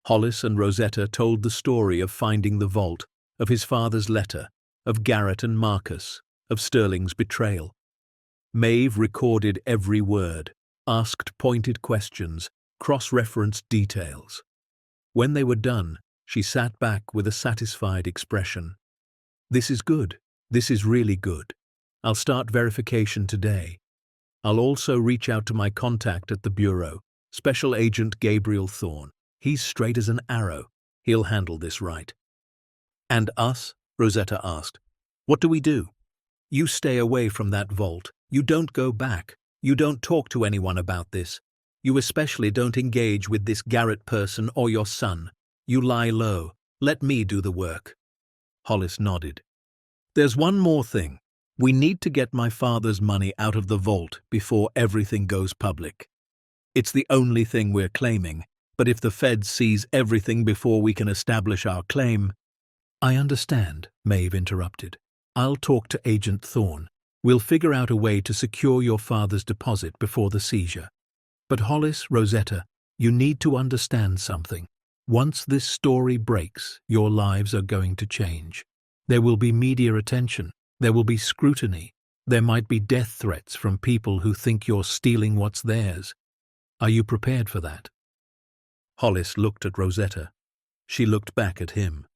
Hollis and Rosetta told the story of finding the vault, of his father's letter, of Garrett and Marcus, of Sterling's betrayal. Maeve recorded every word, asked pointed questions, cross-referenced details. When they were done, she sat back with a satisfied expression. "This is good. This is really good. I'll start verification today. I'll also reach out to my contact at the Bureau, Special Agent Gabriel Thorne. He's straight as an arrow. He'll handle this right." "And us?" Rosetta asked. "What do we do?" "You stay away from that vault. You don't go back. You don't talk to anyone about this. You especially don't engage with this Garrett person or your son. You lie low. Let me do the work." Hollis nodded. "There's one more thing. We need to get my father's money out of the vault before everything goes public. It's the only thing we're claiming, but if the Fed sees everything before we can establish our claim—" "I understand," Maeve interrupted. "I'll talk to Agent Thorne. We'll figure out a way to secure your father's deposit before the seizure. But Hollis, Rosetta, you need to understand something. Once this story breaks, your lives are going to change. There will be media attention. There will be scrutiny. There might be death threats from people who think you're stealing what's theirs. Are you prepared for that?" Hollis looked at Rosetta. She looked back at him.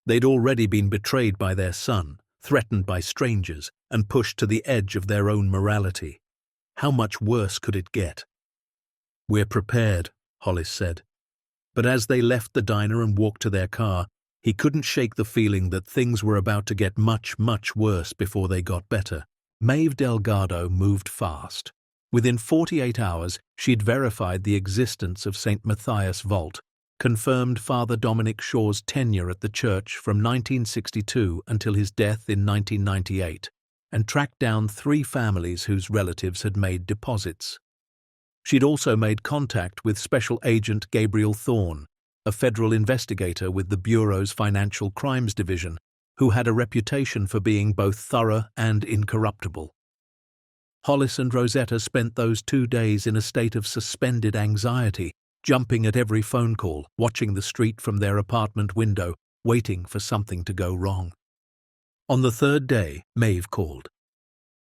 They'd already been betrayed by their son, threatened by strangers, and pushed to the edge of their own morality. How much worse could it get? "We're prepared," Hollis said. But as they left the diner and walked to their car, he couldn't shake the feeling that things were about to get much, much worse before they got better. Maeve Delgado moved fast. Within 48 hours, she'd verified the existence of St. Matthias Vault, confirmed Father Dominic Shaw's tenure at the church from 1962 until his death in 1998, and tracked down 3 families whose relatives had made deposits. She'd also made contact with Special Agent Gabriel Thorne, a federal investigator with the Bureau's Financial Crimes Division, who had a reputation for being both thorough and incorruptible. Hollis and Rosetta spent those 2 days in a state of suspended anxiety, jumping at every phone call, watching the street from their apartment window, waiting for something to go wrong. On the 3rd day, Maeve called.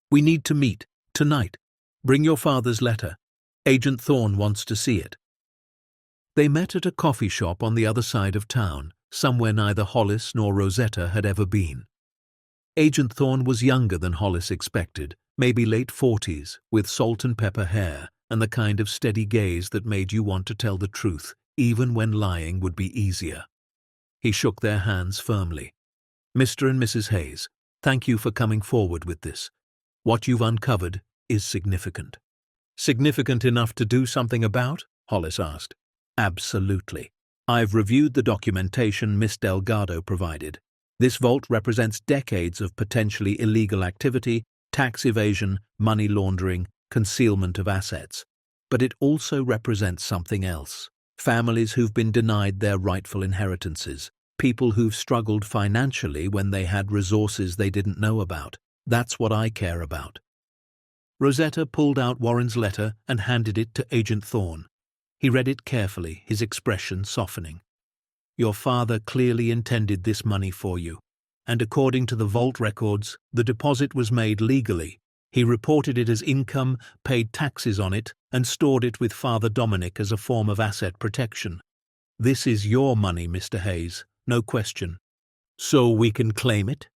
"We need to meet, tonight. Bring your father's letter. Agent Thorne wants to see it." They met at a coffee shop on the other side of town, somewhere neither Hollis nor Rosetta had ever been. Agent Thorne was younger than Hollis expected, maybe late 40s, with salt and pepper hair and the kind of steady gaze that made you want to tell the truth, even when lying would be easier. He shook their hands firmly. "Mr. and Mrs. Hayes, thank you for coming forward with this. What you've uncovered is significant." "Significant enough to do something about?" Hollis asked. "Absolutely. I've reviewed the documentation Miss Delgado provided. This vault represents decades of potentially illegal activity, tax evasion, money laundering, concealment of assets. But it also represents something else. Families who've been denied their rightful inheritances. People who've struggled financially when they had resources they didn't know about. That's what I care about." Rosetta pulled out Warren's letter and handed it to Agent Thorne. He read it carefully, his expression softening. "Your father clearly intended this money for you, and according to the vault records, the deposit was made legally. He reported it as income, paid taxes on it, and stored it with Father Dominic as a form of asset protection. This is your money, Mr. Hayes, no question. So we can claim it?"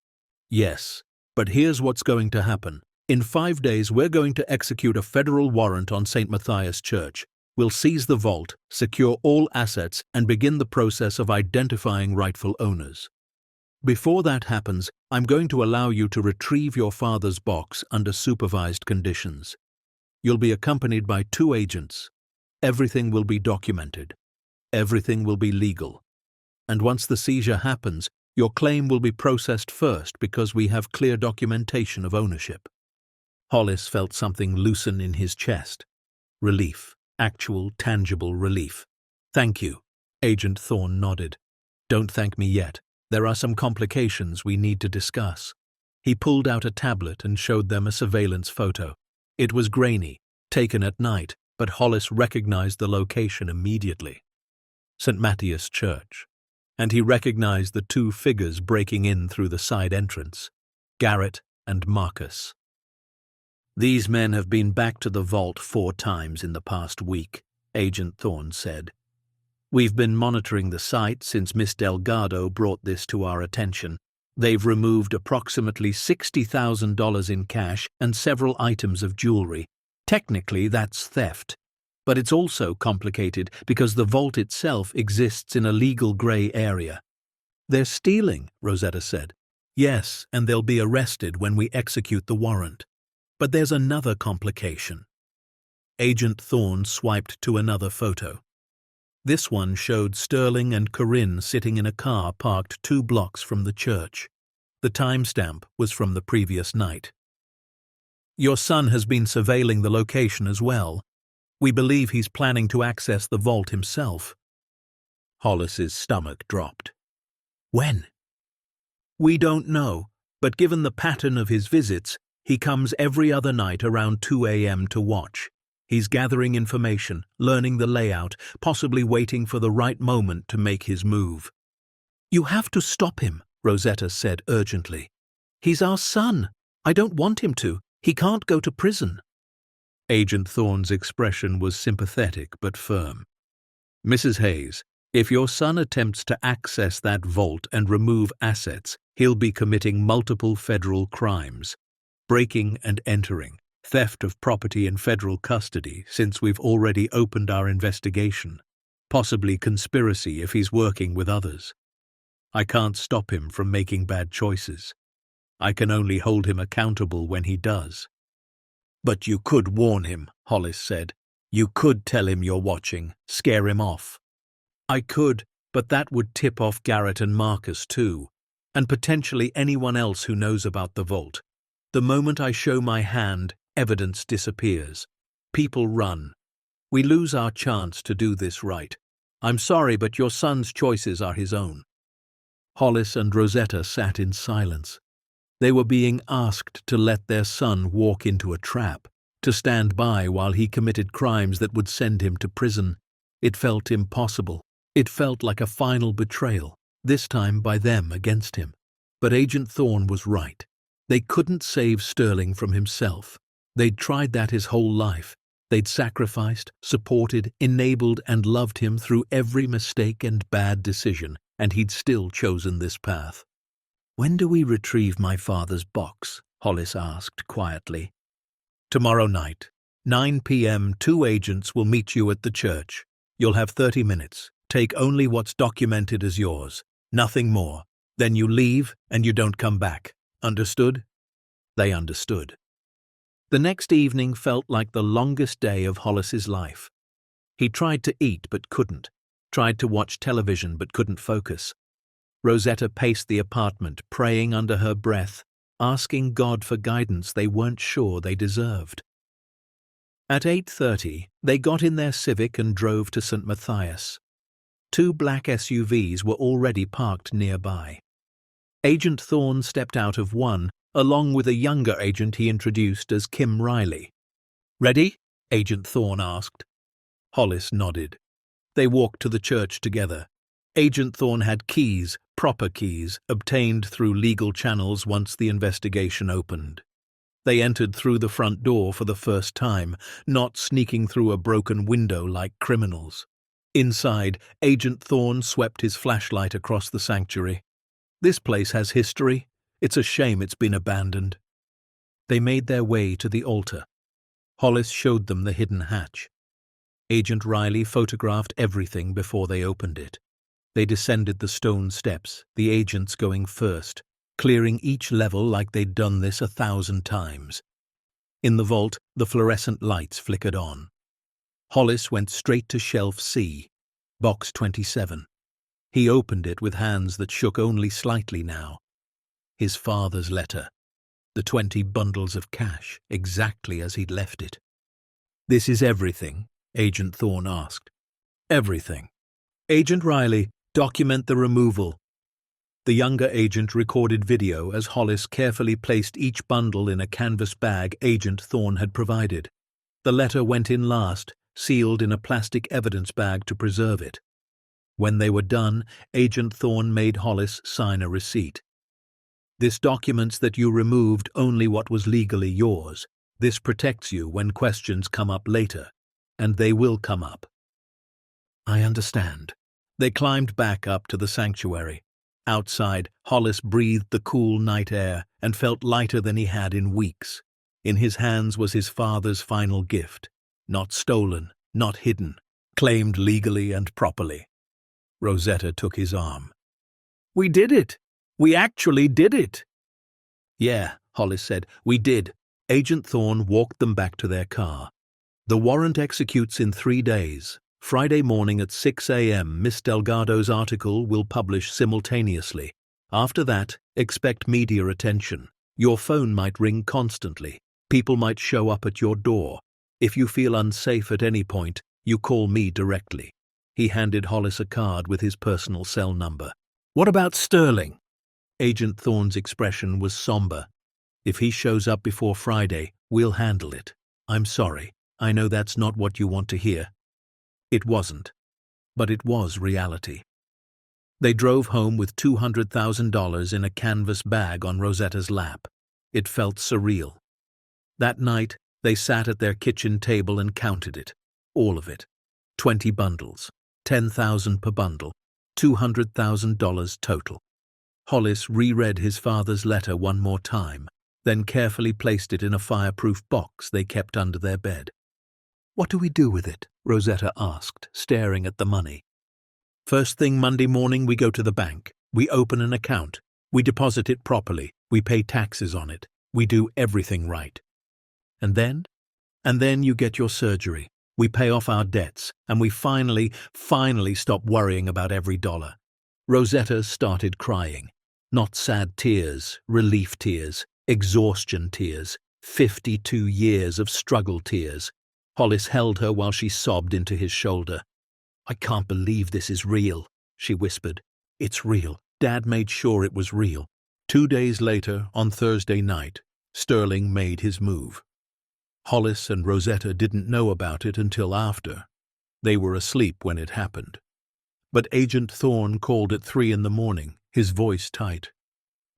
"Yes, but here's what's going to happen. In 5 days we're going to execute a federal warrant on St. Matthias Church. We'll seize the vault, secure all assets, and begin the process of identifying rightful owners. Before that happens, I'm going to allow you to retrieve your father's box under supervised conditions. You'll be accompanied by 2 agents. Everything will be documented. Everything will be legal. And once the seizure happens, your claim will be processed first because we have clear documentation of ownership." Hollis felt something loosen in his chest. Relief. Actual, tangible relief. "Thank you." Agent Thorne nodded. "Don't thank me yet. There are some complications we need to discuss." He pulled out a tablet and showed them a surveillance photo. It was grainy, taken at night, but Hollis recognized the location immediately. St. Matthias Church. And he recognized the 2 figures breaking in through the side entrance, Garrett and Marcus. "These men have been back to the vault 4 times in the past week," Agent Thorne said. "We've been monitoring the site since Miss Delgado brought this to our attention. They've removed approximately $60,000 in cash and several items of jewelry. Technically, that's theft. But it's also complicated because the vault itself exists in a legal gray area." "They're stealing," Rosetta said. "Yes, and they'll be arrested when we execute the warrant. But there's another complication." Agent Thorne swiped to another photo. This one showed Sterling and Corinne sitting in a car parked 2 blocks from the church. The timestamp was from the previous night. "Your son has been surveilling the location as well. We believe he's planning to access the vault himself." Hollis's stomach dropped. "When?" "We don't know, but given the pattern of his visits, he comes every other night around 2 a.m. to watch. He's gathering information, learning the layout, possibly waiting for the right moment to make his move." "You have to stop him," Rosetta said urgently. "He's our son. I don't want him to. He can't go to prison." Agent Thorne's expression was sympathetic but firm. "Mrs. Hayes, if your son attempts to access that vault and remove assets, he'll be committing multiple federal crimes. Breaking and entering, theft of property in federal custody since we've already opened our investigation, possibly conspiracy if he's working with others. I can't stop him from making bad choices. I can only hold him accountable when he does." "But you could warn him," Hollis said. "You could tell him you're watching, scare him off." "I could, but that would tip off Garrett and Marcus too, and potentially anyone else who knows about the vault. The moment I show my hand, evidence disappears. People run. We lose our chance to do this right. I'm sorry, but your son's choices are his own." Hollis and Rosetta sat in silence. They were being asked to let their son walk into a trap, to stand by while he committed crimes that would send him to prison. It felt impossible. It felt like a final betrayal, this time by them against him. But Agent Thorne was right. They couldn't save Sterling from himself. They'd tried that his whole life. They'd sacrificed, supported, enabled, and loved him through every mistake and bad decision, and he'd still chosen this path. "When do we retrieve my father's box?" Hollis asked quietly. "Tomorrow night. 9 p.m. 2 agents will meet you at the church. You'll have 30 minutes. Take only what's documented as yours. Nothing more. Then you leave and you don't come back. Understood?" They understood. The next evening felt like the longest day of Hollis's life. He tried to eat but couldn't, tried to watch television but couldn't focus. Rosetta paced the apartment, praying under her breath, asking God for guidance they weren't sure they deserved. At 8:30, they got in their Civic and drove to St. Matthias. 2 black SUVs were already parked nearby. Agent Thorne stepped out of one, along with a younger agent he introduced as Kim Riley. "Ready?" Agent Thorne asked. Hollis nodded. They walked to the church together. Agent Thorne had keys, proper keys, obtained through legal channels once the investigation opened. They entered through the front door for the first time, not sneaking through a broken window like criminals. Inside, Agent Thorne swept his flashlight across the sanctuary. "This place has history. It's a shame it's been abandoned." They made their way to the altar. Hollis showed them the hidden hatch. Agent Riley photographed everything before they opened it. They descended the stone steps, the agents going first, clearing each level like they'd done this 1,000 times. In the vault, the fluorescent lights flickered on. Hollis went straight to shelf C, box 27. He opened it with hands that shook only slightly now. His father's letter. The 20 bundles of cash, exactly as he'd left it. "This is everything?" Agent Thorne asked. "Everything. Agent Riley, document the removal." The younger agent recorded video as Hollis carefully placed each bundle in a canvas bag Agent Thorne had provided. The letter went in last, sealed in a plastic evidence bag to preserve it. When they were done, Agent Thorne made Hollis sign a receipt. "This documents that you removed only what was legally yours. This protects you when questions come up later, and they will come up." "I understand." They climbed back up to the sanctuary. Outside, Hollis breathed the cool night air and felt lighter than he had in weeks. In his hands was his father's final gift, not stolen, not hidden, claimed legally and properly. Rosetta took his arm. "We did it! We actually did it!" "Yeah," Hollis said, "we did." Agent Thorne walked them back to their car. "The warrant executes in 3 days. Friday morning at 6 a.m. Miss Delgado's article will publish simultaneously. After that, expect media attention. Your phone might ring constantly. People might show up at your door. If you feel unsafe at any point, you call me directly." He handed Hollis a card with his personal cell number. "What about Sterling?" Agent Thorne's expression was somber. "If he shows up before Friday, we'll handle it. I'm sorry. I know that's not what you want to hear." It wasn't, but it was reality. They drove home with $200,000 in a canvas bag on Rosetta's lap. It felt surreal. That night, they sat at their kitchen table and counted it. All of it. 20 bundles. $10,000 per bundle. $200,000 total. Hollis reread his father's letter one more time, then carefully placed it in a fireproof box they kept under their bed. "What do we do with it?" Rosetta asked, staring at the money. "First thing Monday morning, we go to the bank. We open an account. We deposit it properly. We pay taxes on it. We do everything right. And then? And then you get your surgery. We pay off our debts, and we finally stop worrying about every dollar." Rosetta started crying. Not sad tears, relief tears, exhaustion tears, 52 years of struggle tears. Hollis held her while she sobbed into his shoulder. "I can't believe this is real," she whispered. "It's real. Dad made sure it was real." 2 days later, on Thursday night, Sterling made his move. Hollis and Rosetta didn't know about it until after. They were asleep when it happened. But Agent Thorne called at 3 in the morning, his voice tight.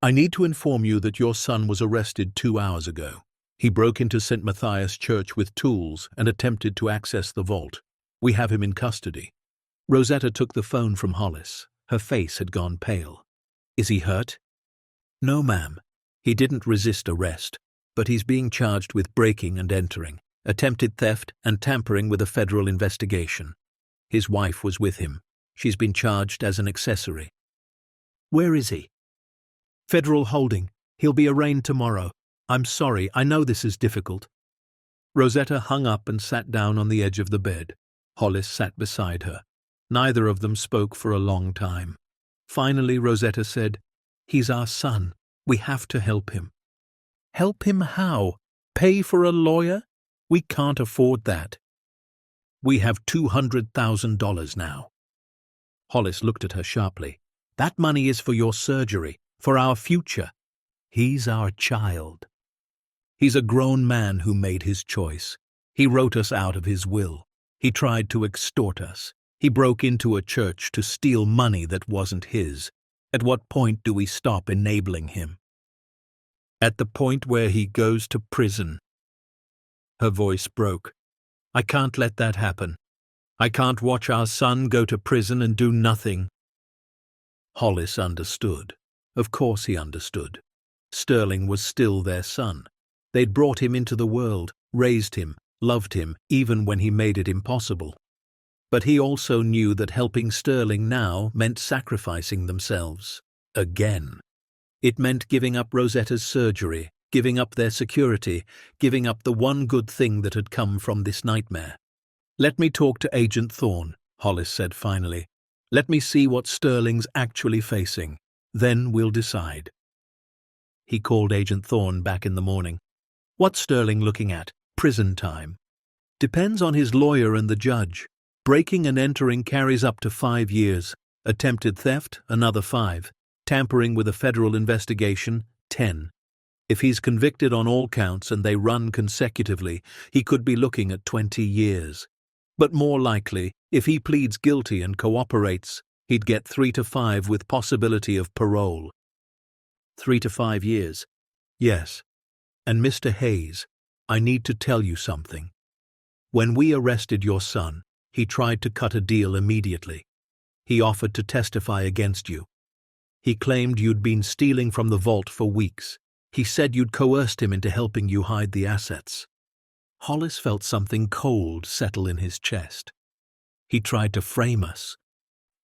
"I need to inform you that your son was arrested 2 hours ago. He broke into St. Matthias Church with tools and attempted to access the vault. We have him in custody." Rosetta took the phone from Hollis. Her face had gone pale. "Is he hurt?" "No, ma'am. He didn't resist arrest, but he's being charged with breaking and entering, attempted theft, and tampering with a federal investigation. His wife was with him. She's been charged as an accessory." "Where is he?" "Federal holding. He'll be arraigned tomorrow. I'm sorry, I know this is difficult." Rosetta hung up and sat down on the edge of the bed. Hollis sat beside her. Neither of them spoke for a long time. Finally, Rosetta said, "He's our son. We have to help him." "Help him how? Pay for a lawyer? We can't afford that." "We have $200,000 now." Hollis looked at her sharply. "That money is for your surgery, for our future. He's our child. He's a grown man who made his choice. He wrote us out of his will. He tried to extort us. He broke into a church to steal money that wasn't his. At what point do we stop enabling him?" "At the point where he goes to prison." Her voice broke. "I can't let that happen. I can't watch our son go to prison and do nothing." Hollis understood. Of course he understood. Sterling was still their son. They'd brought him into the world, raised him, loved him, even when he made it impossible. But he also knew that helping Sterling now meant sacrificing themselves. Again. It meant giving up Rosetta's surgery, giving up their security, giving up the one good thing that had come from this nightmare. "Let me talk to Agent Thorne," Hollis said finally. "Let me see what Sterling's actually facing. Then we'll decide." He called Agent Thorne back in the morning. "What's Sterling looking at? Prison time." "Depends on his lawyer and the judge. Breaking and entering carries up to 5 years. Attempted theft, another 5. Tampering with a federal investigation, 10. If he's convicted on all counts and they run consecutively, he could be looking at 20 years. But more likely, if he pleads guilty and cooperates, he'd get 3 to 5 with possibility of parole." 3 to 5 years? "Yes. And Mr. Hayes, I need to tell you something. When we arrested your son, he tried to cut a deal immediately. He offered to testify against you. He claimed you'd been stealing from the vault for weeks. He said you'd coerced him into helping you hide the assets." Hollis felt something cold settle in his chest. "He tried to frame us."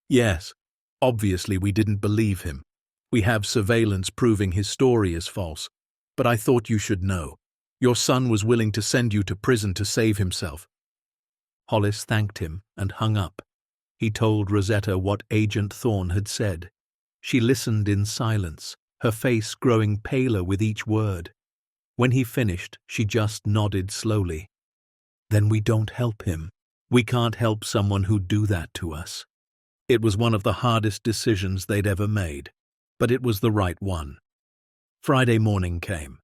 "Yes. Obviously we didn't believe him. We have surveillance proving his story is false. But I thought you should know. Your son was willing to send you to prison to save himself." Hollis thanked him and hung up. He told Rosetta what Agent Thorne had said. She listened in silence, her face growing paler with each word. When he finished, she just nodded slowly. "Then we don't help him. We can't help someone who'd do that to us." It was one of the hardest decisions they'd ever made, but it was the right one. Friday morning came.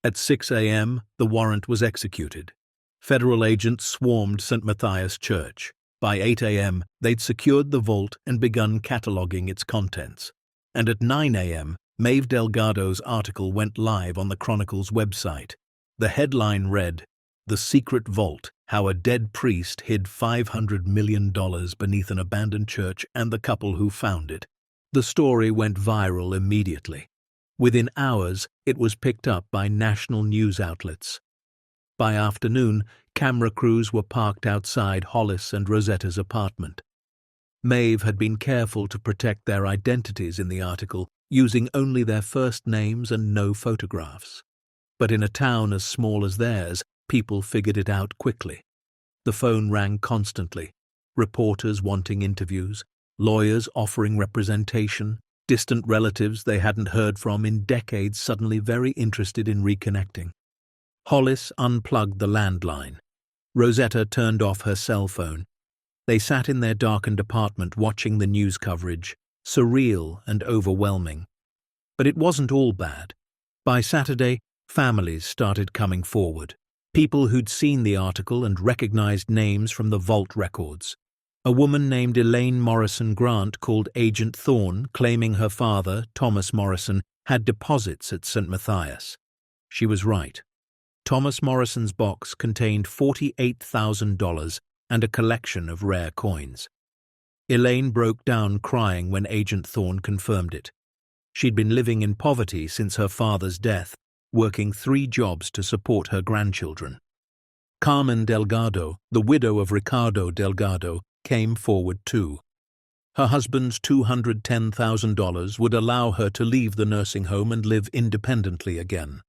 At 6 a.m., the warrant was executed. Federal agents swarmed St. Matthias Church. By 8 a.m., they'd secured the vault and begun cataloging its contents. And at 9 a.m., Maeve Delgado's article went live on the Chronicle's website. The headline read, "The Secret Vault, How a Dead Priest Hid $500 million Beneath an Abandoned Church and the Couple Who Found It." The story went viral immediately. Within hours, it was picked up by national news outlets. By afternoon, camera crews were parked outside Hollis and Rosetta's apartment. Maeve had been careful to protect their identities in the article, using only their first names and no photographs. But in a town as small as theirs, people figured it out quickly. The phone rang constantly, reporters wanting interviews, lawyers offering representation, distant relatives they hadn't heard from in decades suddenly very interested in reconnecting. Hollis unplugged the landline. Rosetta turned off her cell phone. They sat in their darkened apartment watching the news coverage, surreal and overwhelming. But it wasn't all bad. By Saturday, families started coming forward. People who'd seen the article and recognized names from the vault records. A woman named Elaine Morrison Grant called Agent Thorne, claiming her father, Thomas Morrison, had deposits at St. Matthias. She was right. Thomas Morrison's box contained $48,000 and a collection of rare coins. Elaine broke down crying when Agent Thorne confirmed it. She'd been living in poverty since her father's death, working 3 jobs to support her grandchildren. Carmen Delgado, the widow of Ricardo Delgado, came forward too. Her husband's $210,000 would allow her to leave the nursing home and live independently again.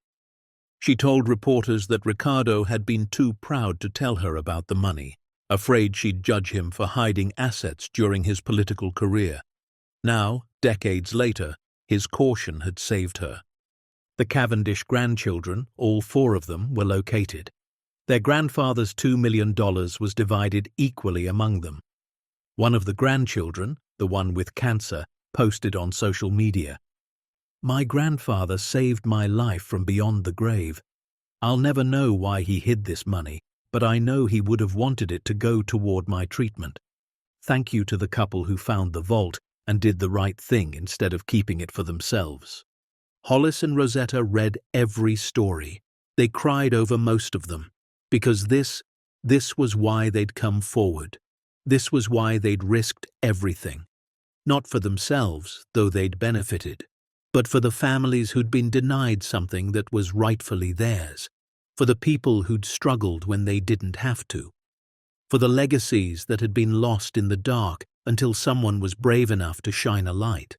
She told reporters that Ricardo had been too proud to tell her about the money, afraid she'd judge him for hiding assets during his political career. Now, decades later, his caution had saved her. The Cavendish grandchildren, all 4 of them, were located. Their grandfather's $2 million was divided equally among them. One of the grandchildren, the one with cancer, posted on social media, "My grandfather saved my life from beyond the grave. I'll never know why he hid this money, but I know he would have wanted it to go toward my treatment. Thank you to the couple who found the vault and did the right thing instead of keeping it for themselves." Hollis and Rosetta read every story. They cried over most of them, because this was why they'd come forward. This was why they'd risked everything. Not for themselves, though they'd benefited, but for the families who'd been denied something that was rightfully theirs, for the people who'd struggled when they didn't have to, for the legacies that had been lost in the dark until someone was brave enough to shine a light.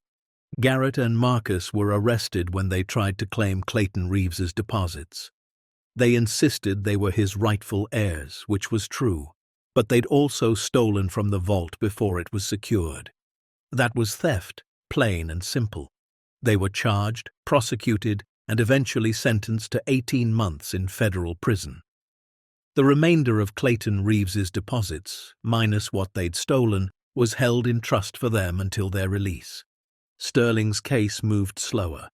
Garrett and Marcus were arrested when they tried to claim Clayton Reeves's deposits. They insisted they were his rightful heirs, which was true, but they'd also stolen from the vault before it was secured. That was theft, plain and simple. They were charged, prosecuted, and eventually sentenced to 18 months in federal prison. The remainder of Clayton Reeves's deposits, minus what they'd stolen, was held in trust for them until their release. Sterling's case moved slower.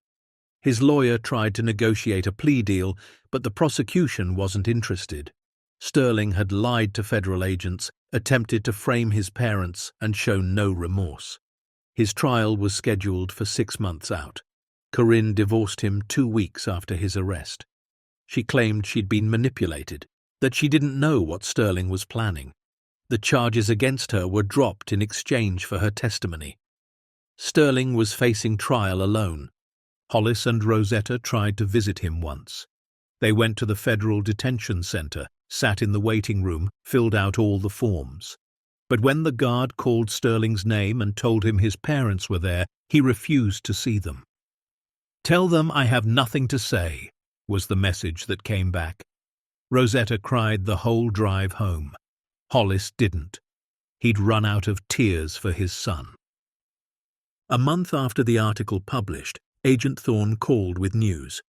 His lawyer tried to negotiate a plea deal, but the prosecution wasn't interested. Sterling had lied to federal agents, attempted to frame his parents, and shown no remorse. His trial was scheduled for 6 months out. Corinne divorced him 2 weeks after his arrest. She claimed she'd been manipulated, that she didn't know what Sterling was planning. The charges against her were dropped in exchange for her testimony. Sterling was facing trial alone. Hollis and Rosetta tried to visit him once. They went to the federal detention center, sat in the waiting room, filled out all the forms. But when the guard called Sterling's name and told him his parents were there, he refused to see them. "Tell them I have nothing to say," was the message that came back. Rosetta cried the whole drive home. Hollis didn't. He'd run out of tears for his son. A month after the article published, Agent Thorne called with news.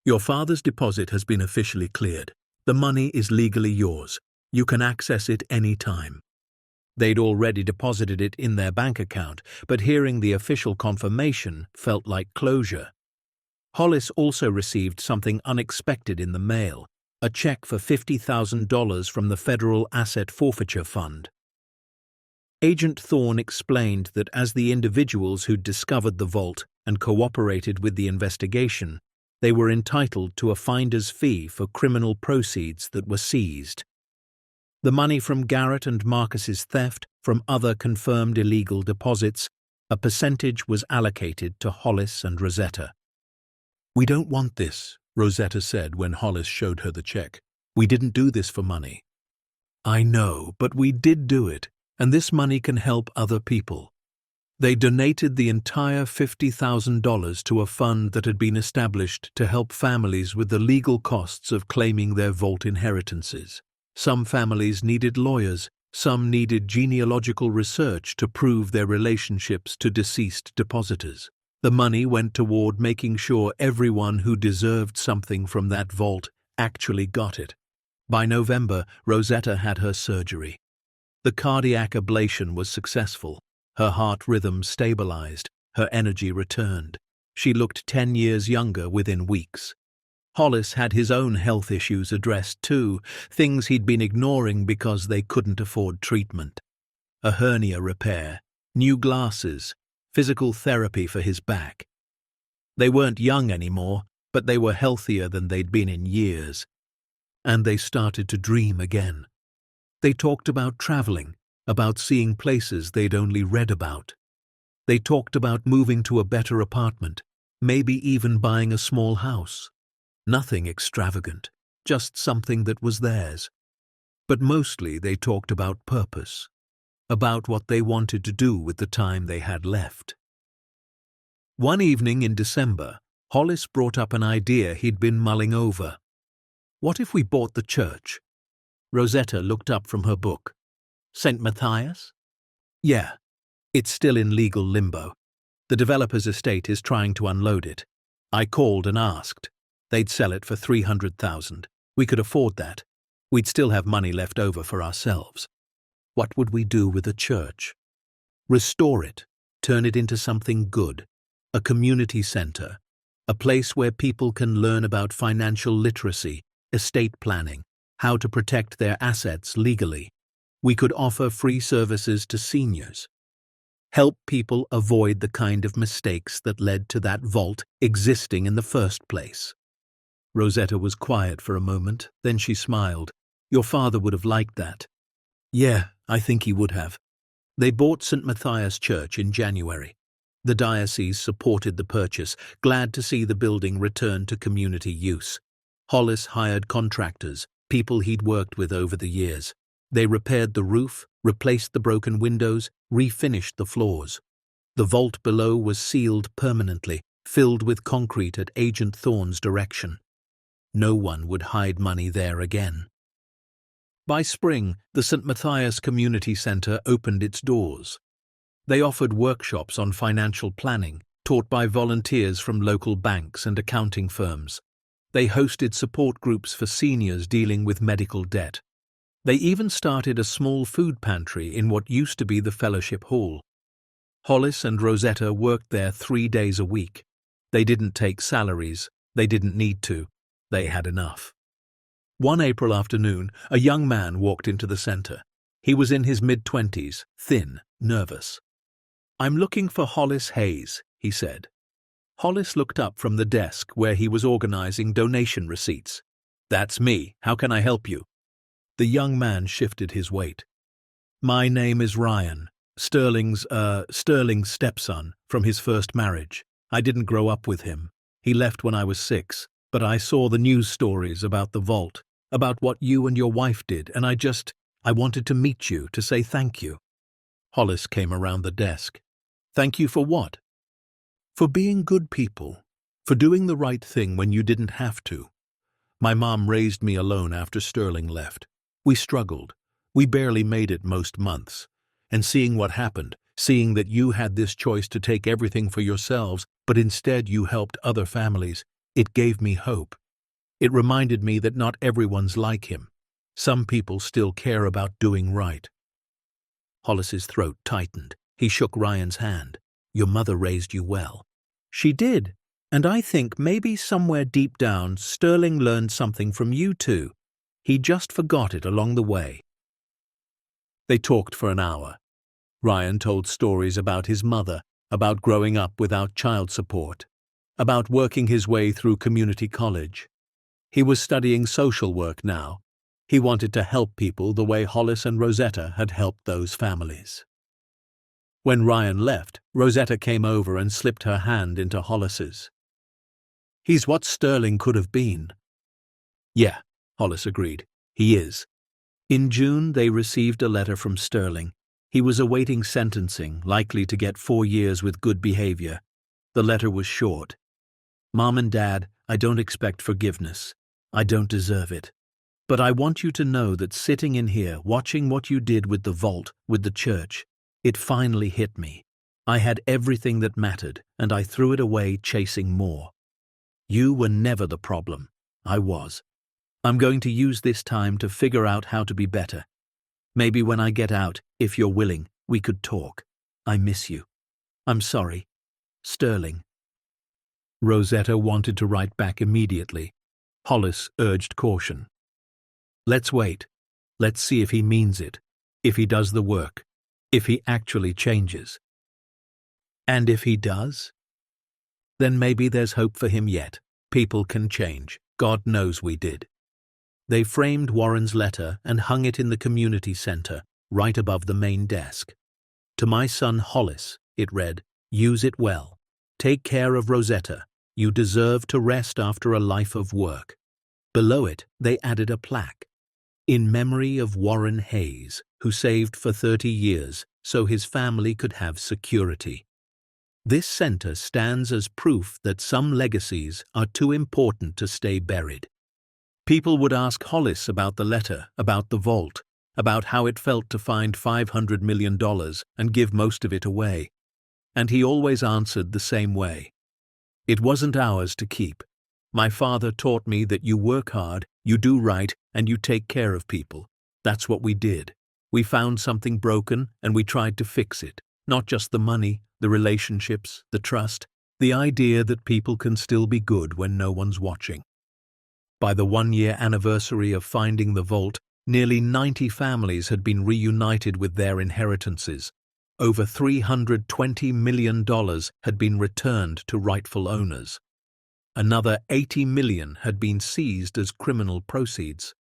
"Your father's deposit has been officially cleared. The money is legally yours. You can access it any time." They'd already deposited it in their bank account, but hearing the official confirmation felt like closure. Hollis also received something unexpected in the mail, a check for $50,000 from the Federal Asset Forfeiture Fund. Agent Thorne explained that as the individuals who'd discovered the vault and cooperated with the investigation, they were entitled to a finder's fee for criminal proceeds that were seized. The money from Garrett and Marcus's theft, from other confirmed illegal deposits, a percentage was allocated to Hollis and Rosetta. "We don't want this," Rosetta said when Hollis showed her the check. "We didn't do this for money." "I know, but we did do it, and this money can help other people." They donated the entire $50,000 to a fund that had been established to help families with the legal costs of claiming their vault inheritances. Some families needed lawyers, some needed genealogical research to prove their relationships to deceased depositors. The money went toward making sure everyone who deserved something from that vault actually got it. By November, Rosetta had her surgery. The cardiac ablation was successful. Her heart rhythm stabilized. Her energy returned. She looked 10 years younger within weeks. Hollis had his own health issues addressed too, things he'd been ignoring because they couldn't afford treatment. A hernia repair, new glasses, physical therapy for his back. They weren't young anymore, but they were healthier than they'd been in years. And they started to dream again. They talked about traveling, about seeing places they'd only read about. They talked about moving to a better apartment, maybe even buying a small house. Nothing extravagant, just something that was theirs. But mostly they talked about purpose, about what they wanted to do with the time they had left. One evening in December, Hollis brought up an idea he'd been mulling over. What if we bought the church? Rosetta looked up from her book. St. Matthias? Yeah, it's still in legal limbo. The developer's estate is trying to unload it. I called and asked. They'd sell it for $300,000. We could afford that. We'd still have money left over for ourselves. What would we do with the church? Restore it, turn it into something good, a community center, a place where people can learn about financial literacy, estate planning, how to protect their assets legally. We could offer free services to seniors. Help people avoid the kind of mistakes that led to that vault existing in the first place. Rosetta was quiet for a moment, then she smiled. Your father would have liked that. Yeah, I think he would have. They bought St. Matthias Church in January. The diocese supported the purchase, glad to see the building return to community use. Hollis hired contractors, people he'd worked with over the years. They repaired the roof, replaced the broken windows, refinished the floors. The vault below was sealed permanently, filled with concrete at Agent Thorne's direction. No one would hide money there again. By spring, the St. Matthias Community Center opened its doors. They offered workshops on financial planning, taught by volunteers from local banks and accounting firms. They hosted support groups for seniors dealing with medical debt. They even started a small food pantry in what used to be the fellowship hall. Hollis and Rosetta worked there 3 days a week. They didn't take salaries. They didn't need to. They had enough. One April afternoon, a young man walked into the center. He was in his mid-20s, thin, nervous. I'm looking for Hollis Hayes, he said. Hollis looked up from the desk where he was organizing donation receipts. That's me. How can I help you? The young man shifted his weight. My name is Ryan, Sterling's stepson from his first marriage. I didn't grow up with him. He left when I was 6, but I saw the news stories about the vault, about what you and your wife did, and I wanted to meet you to say thank you. Hollis came around the desk. Thank you for what? For being good people, for doing the right thing when you didn't have to. My mom raised me alone after Sterling left. We struggled. We barely made it most months. And seeing what happened, seeing that you had this choice to take everything for yourselves, but instead you helped other families, it gave me hope. It reminded me that not everyone's like him. Some people still care about doing right. Hollis's throat tightened. He shook Ryan's hand. Your mother raised you well. She did. And I think maybe somewhere deep down, Sterling learned something from you too. He just forgot it along the way. They talked for an hour. Ryan told stories about his mother, about growing up without child support, about working his way through community college. He was studying social work now. He wanted to help people the way Hollis and Rosetta had helped those families. When Ryan left, Rosetta came over and slipped her hand into Hollis's. He's what Sterling could have been. Yeah, Hollis agreed. He is. In June, they received a letter from Sterling. He was awaiting sentencing, likely to get 4 years with good behavior. The letter was short. Mom and Dad, I don't expect forgiveness. I don't deserve it. But I want you to know that sitting in here, watching what you did with the vault, with the church, it finally hit me. I had everything that mattered, and I threw it away chasing more. You were never the problem. I was. I'm going to use this time to figure out how to be better. Maybe when I get out, if you're willing, we could talk. I miss you. I'm sorry. Sterling. Rosetta wanted to write back immediately. Hollis urged caution. Let's wait. Let's see if he means it, if he does the work, if he actually changes. And if he does? Then maybe there's hope for him yet. People can change. God knows we did. They framed Warren's letter and hung it in the community center, right above the main desk. To my son Hollis, it read, use it well. Take care of Rosetta. You deserve to rest after a life of work. Below it, they added a plaque. In memory of Warren Hayes, who saved for 30 years so his family could have security. This center stands as proof that some legacies are too important to stay buried. People would ask Hollis about the letter, about the vault, about how it felt to find $500 million and give most of it away. And he always answered the same way. It wasn't ours to keep. My father taught me that you work hard, you do right, and you take care of people. That's what we did. We found something broken and we tried to fix it. Not just the money, the relationships, the trust, the idea that people can still be good when no one's watching. By the 1-year anniversary of finding the vault, nearly 90 families had been reunited with their inheritances. Over $320 million had been returned to rightful owners. Another $80 million had been seized as criminal proceeds.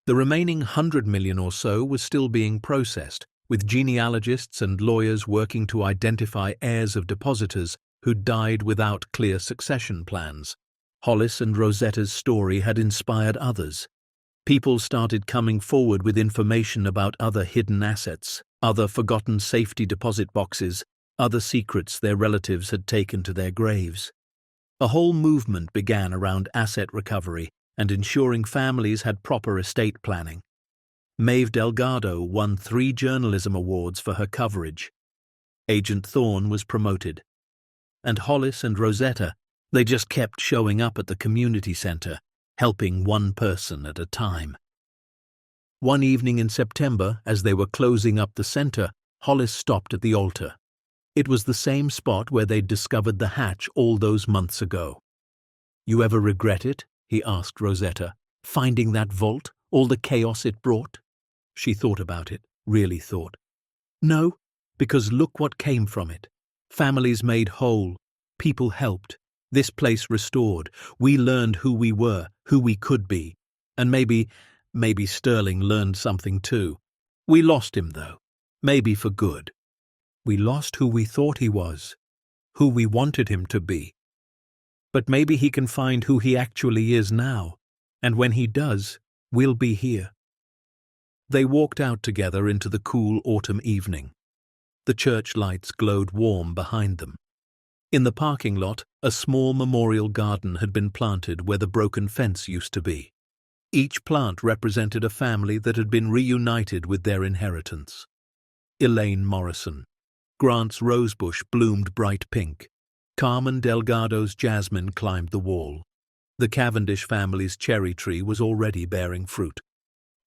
The remaining $100 million or so was still being processed, with genealogists and lawyers working to identify heirs of depositors who died without clear succession plans. Hollis and Rosetta's story had inspired others. People started coming forward with information about other hidden assets, other forgotten safety deposit boxes, other secrets their relatives had taken to their graves. A whole movement began around asset recovery and ensuring families had proper estate planning. Maeve Delgado won 3 journalism awards for her coverage. Agent Thorne was promoted. And Hollis and Rosetta, they just kept showing up at the community center, helping one person at a time. One evening in September, as they were closing up the center, Hollis stopped at the altar. It was the same spot where they'd discovered the hatch all those months ago. You ever regret it? He asked Rosetta. Finding that vault, all the chaos it brought? She thought about it, really thought. No, because look what came from it. Families made whole, people helped, this place restored, we learned who we were, who we could be. And maybe Sterling learned something too. We lost him though, maybe for good. We lost who we thought he was, who we wanted him to be. But maybe he can find who he actually is now, and when he does, we'll be here. They walked out together into the cool autumn evening. The church lights glowed warm behind them. In the parking lot, a small memorial garden had been planted where the broken fence used to be. Each plant represented a family that had been reunited with their inheritance. Elaine Morrison. Grant's rosebush bloomed bright pink. Carmen Delgado's jasmine climbed the wall. The Cavendish family's cherry tree was already bearing fruit.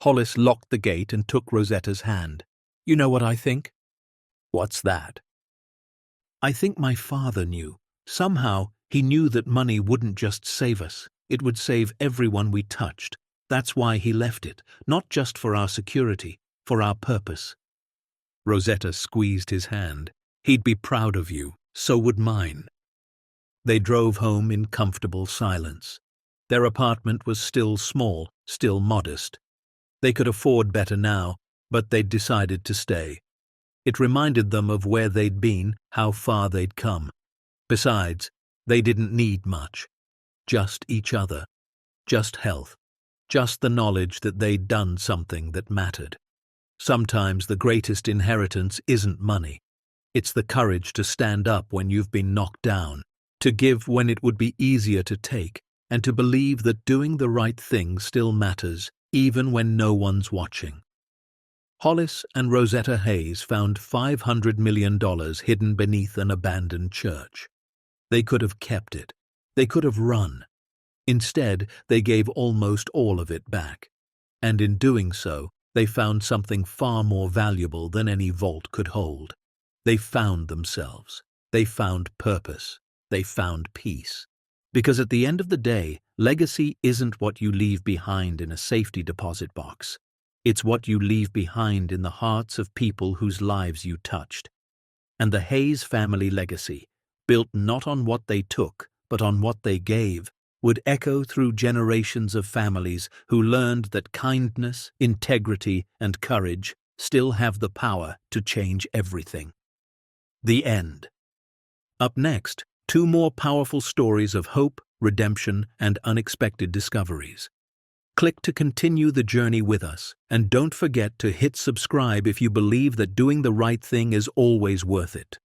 Hollis locked the gate and took Rosetta's hand. You know what I think? What's that? I think my father knew. Somehow, he knew that money wouldn't just save us. It would save everyone we touched. That's why he left it, not just for our security, for our purpose. Rosetta squeezed his hand. He'd be proud of you, so would mine. They drove home in comfortable silence. Their apartment was still small, still modest. They could afford better now, but they'd decided to stay. It reminded them of where they'd been, how far they'd come. Besides, they didn't need much. Just each other. Just health. Just the knowledge that they'd done something that mattered. Sometimes the greatest inheritance isn't money. It's the courage to stand up when you've been knocked down, to give when it would be easier to take, and to believe that doing the right thing still matters, even when no one's watching. Hollis and Rosetta Hayes found $500 million hidden beneath an abandoned church. They could have kept it. They could have run. Instead, they gave almost all of it back. And in doing so, They found something far more valuable than any vault could hold. They found themselves. They found purpose. They found peace. Because at the end of the day, legacy isn't what you leave behind in a safety deposit box. It's what you leave behind in the hearts of people whose lives you touched. And the Hayes family legacy, built not on what they took, but on what they gave, would echo through generations of families who learned that kindness, integrity, and courage still have the power to change everything. The end. Up next, 2 more powerful stories of hope, redemption, and unexpected discoveries. Click to continue the journey with us, and don't forget to hit subscribe if you believe that doing the right thing is always worth it.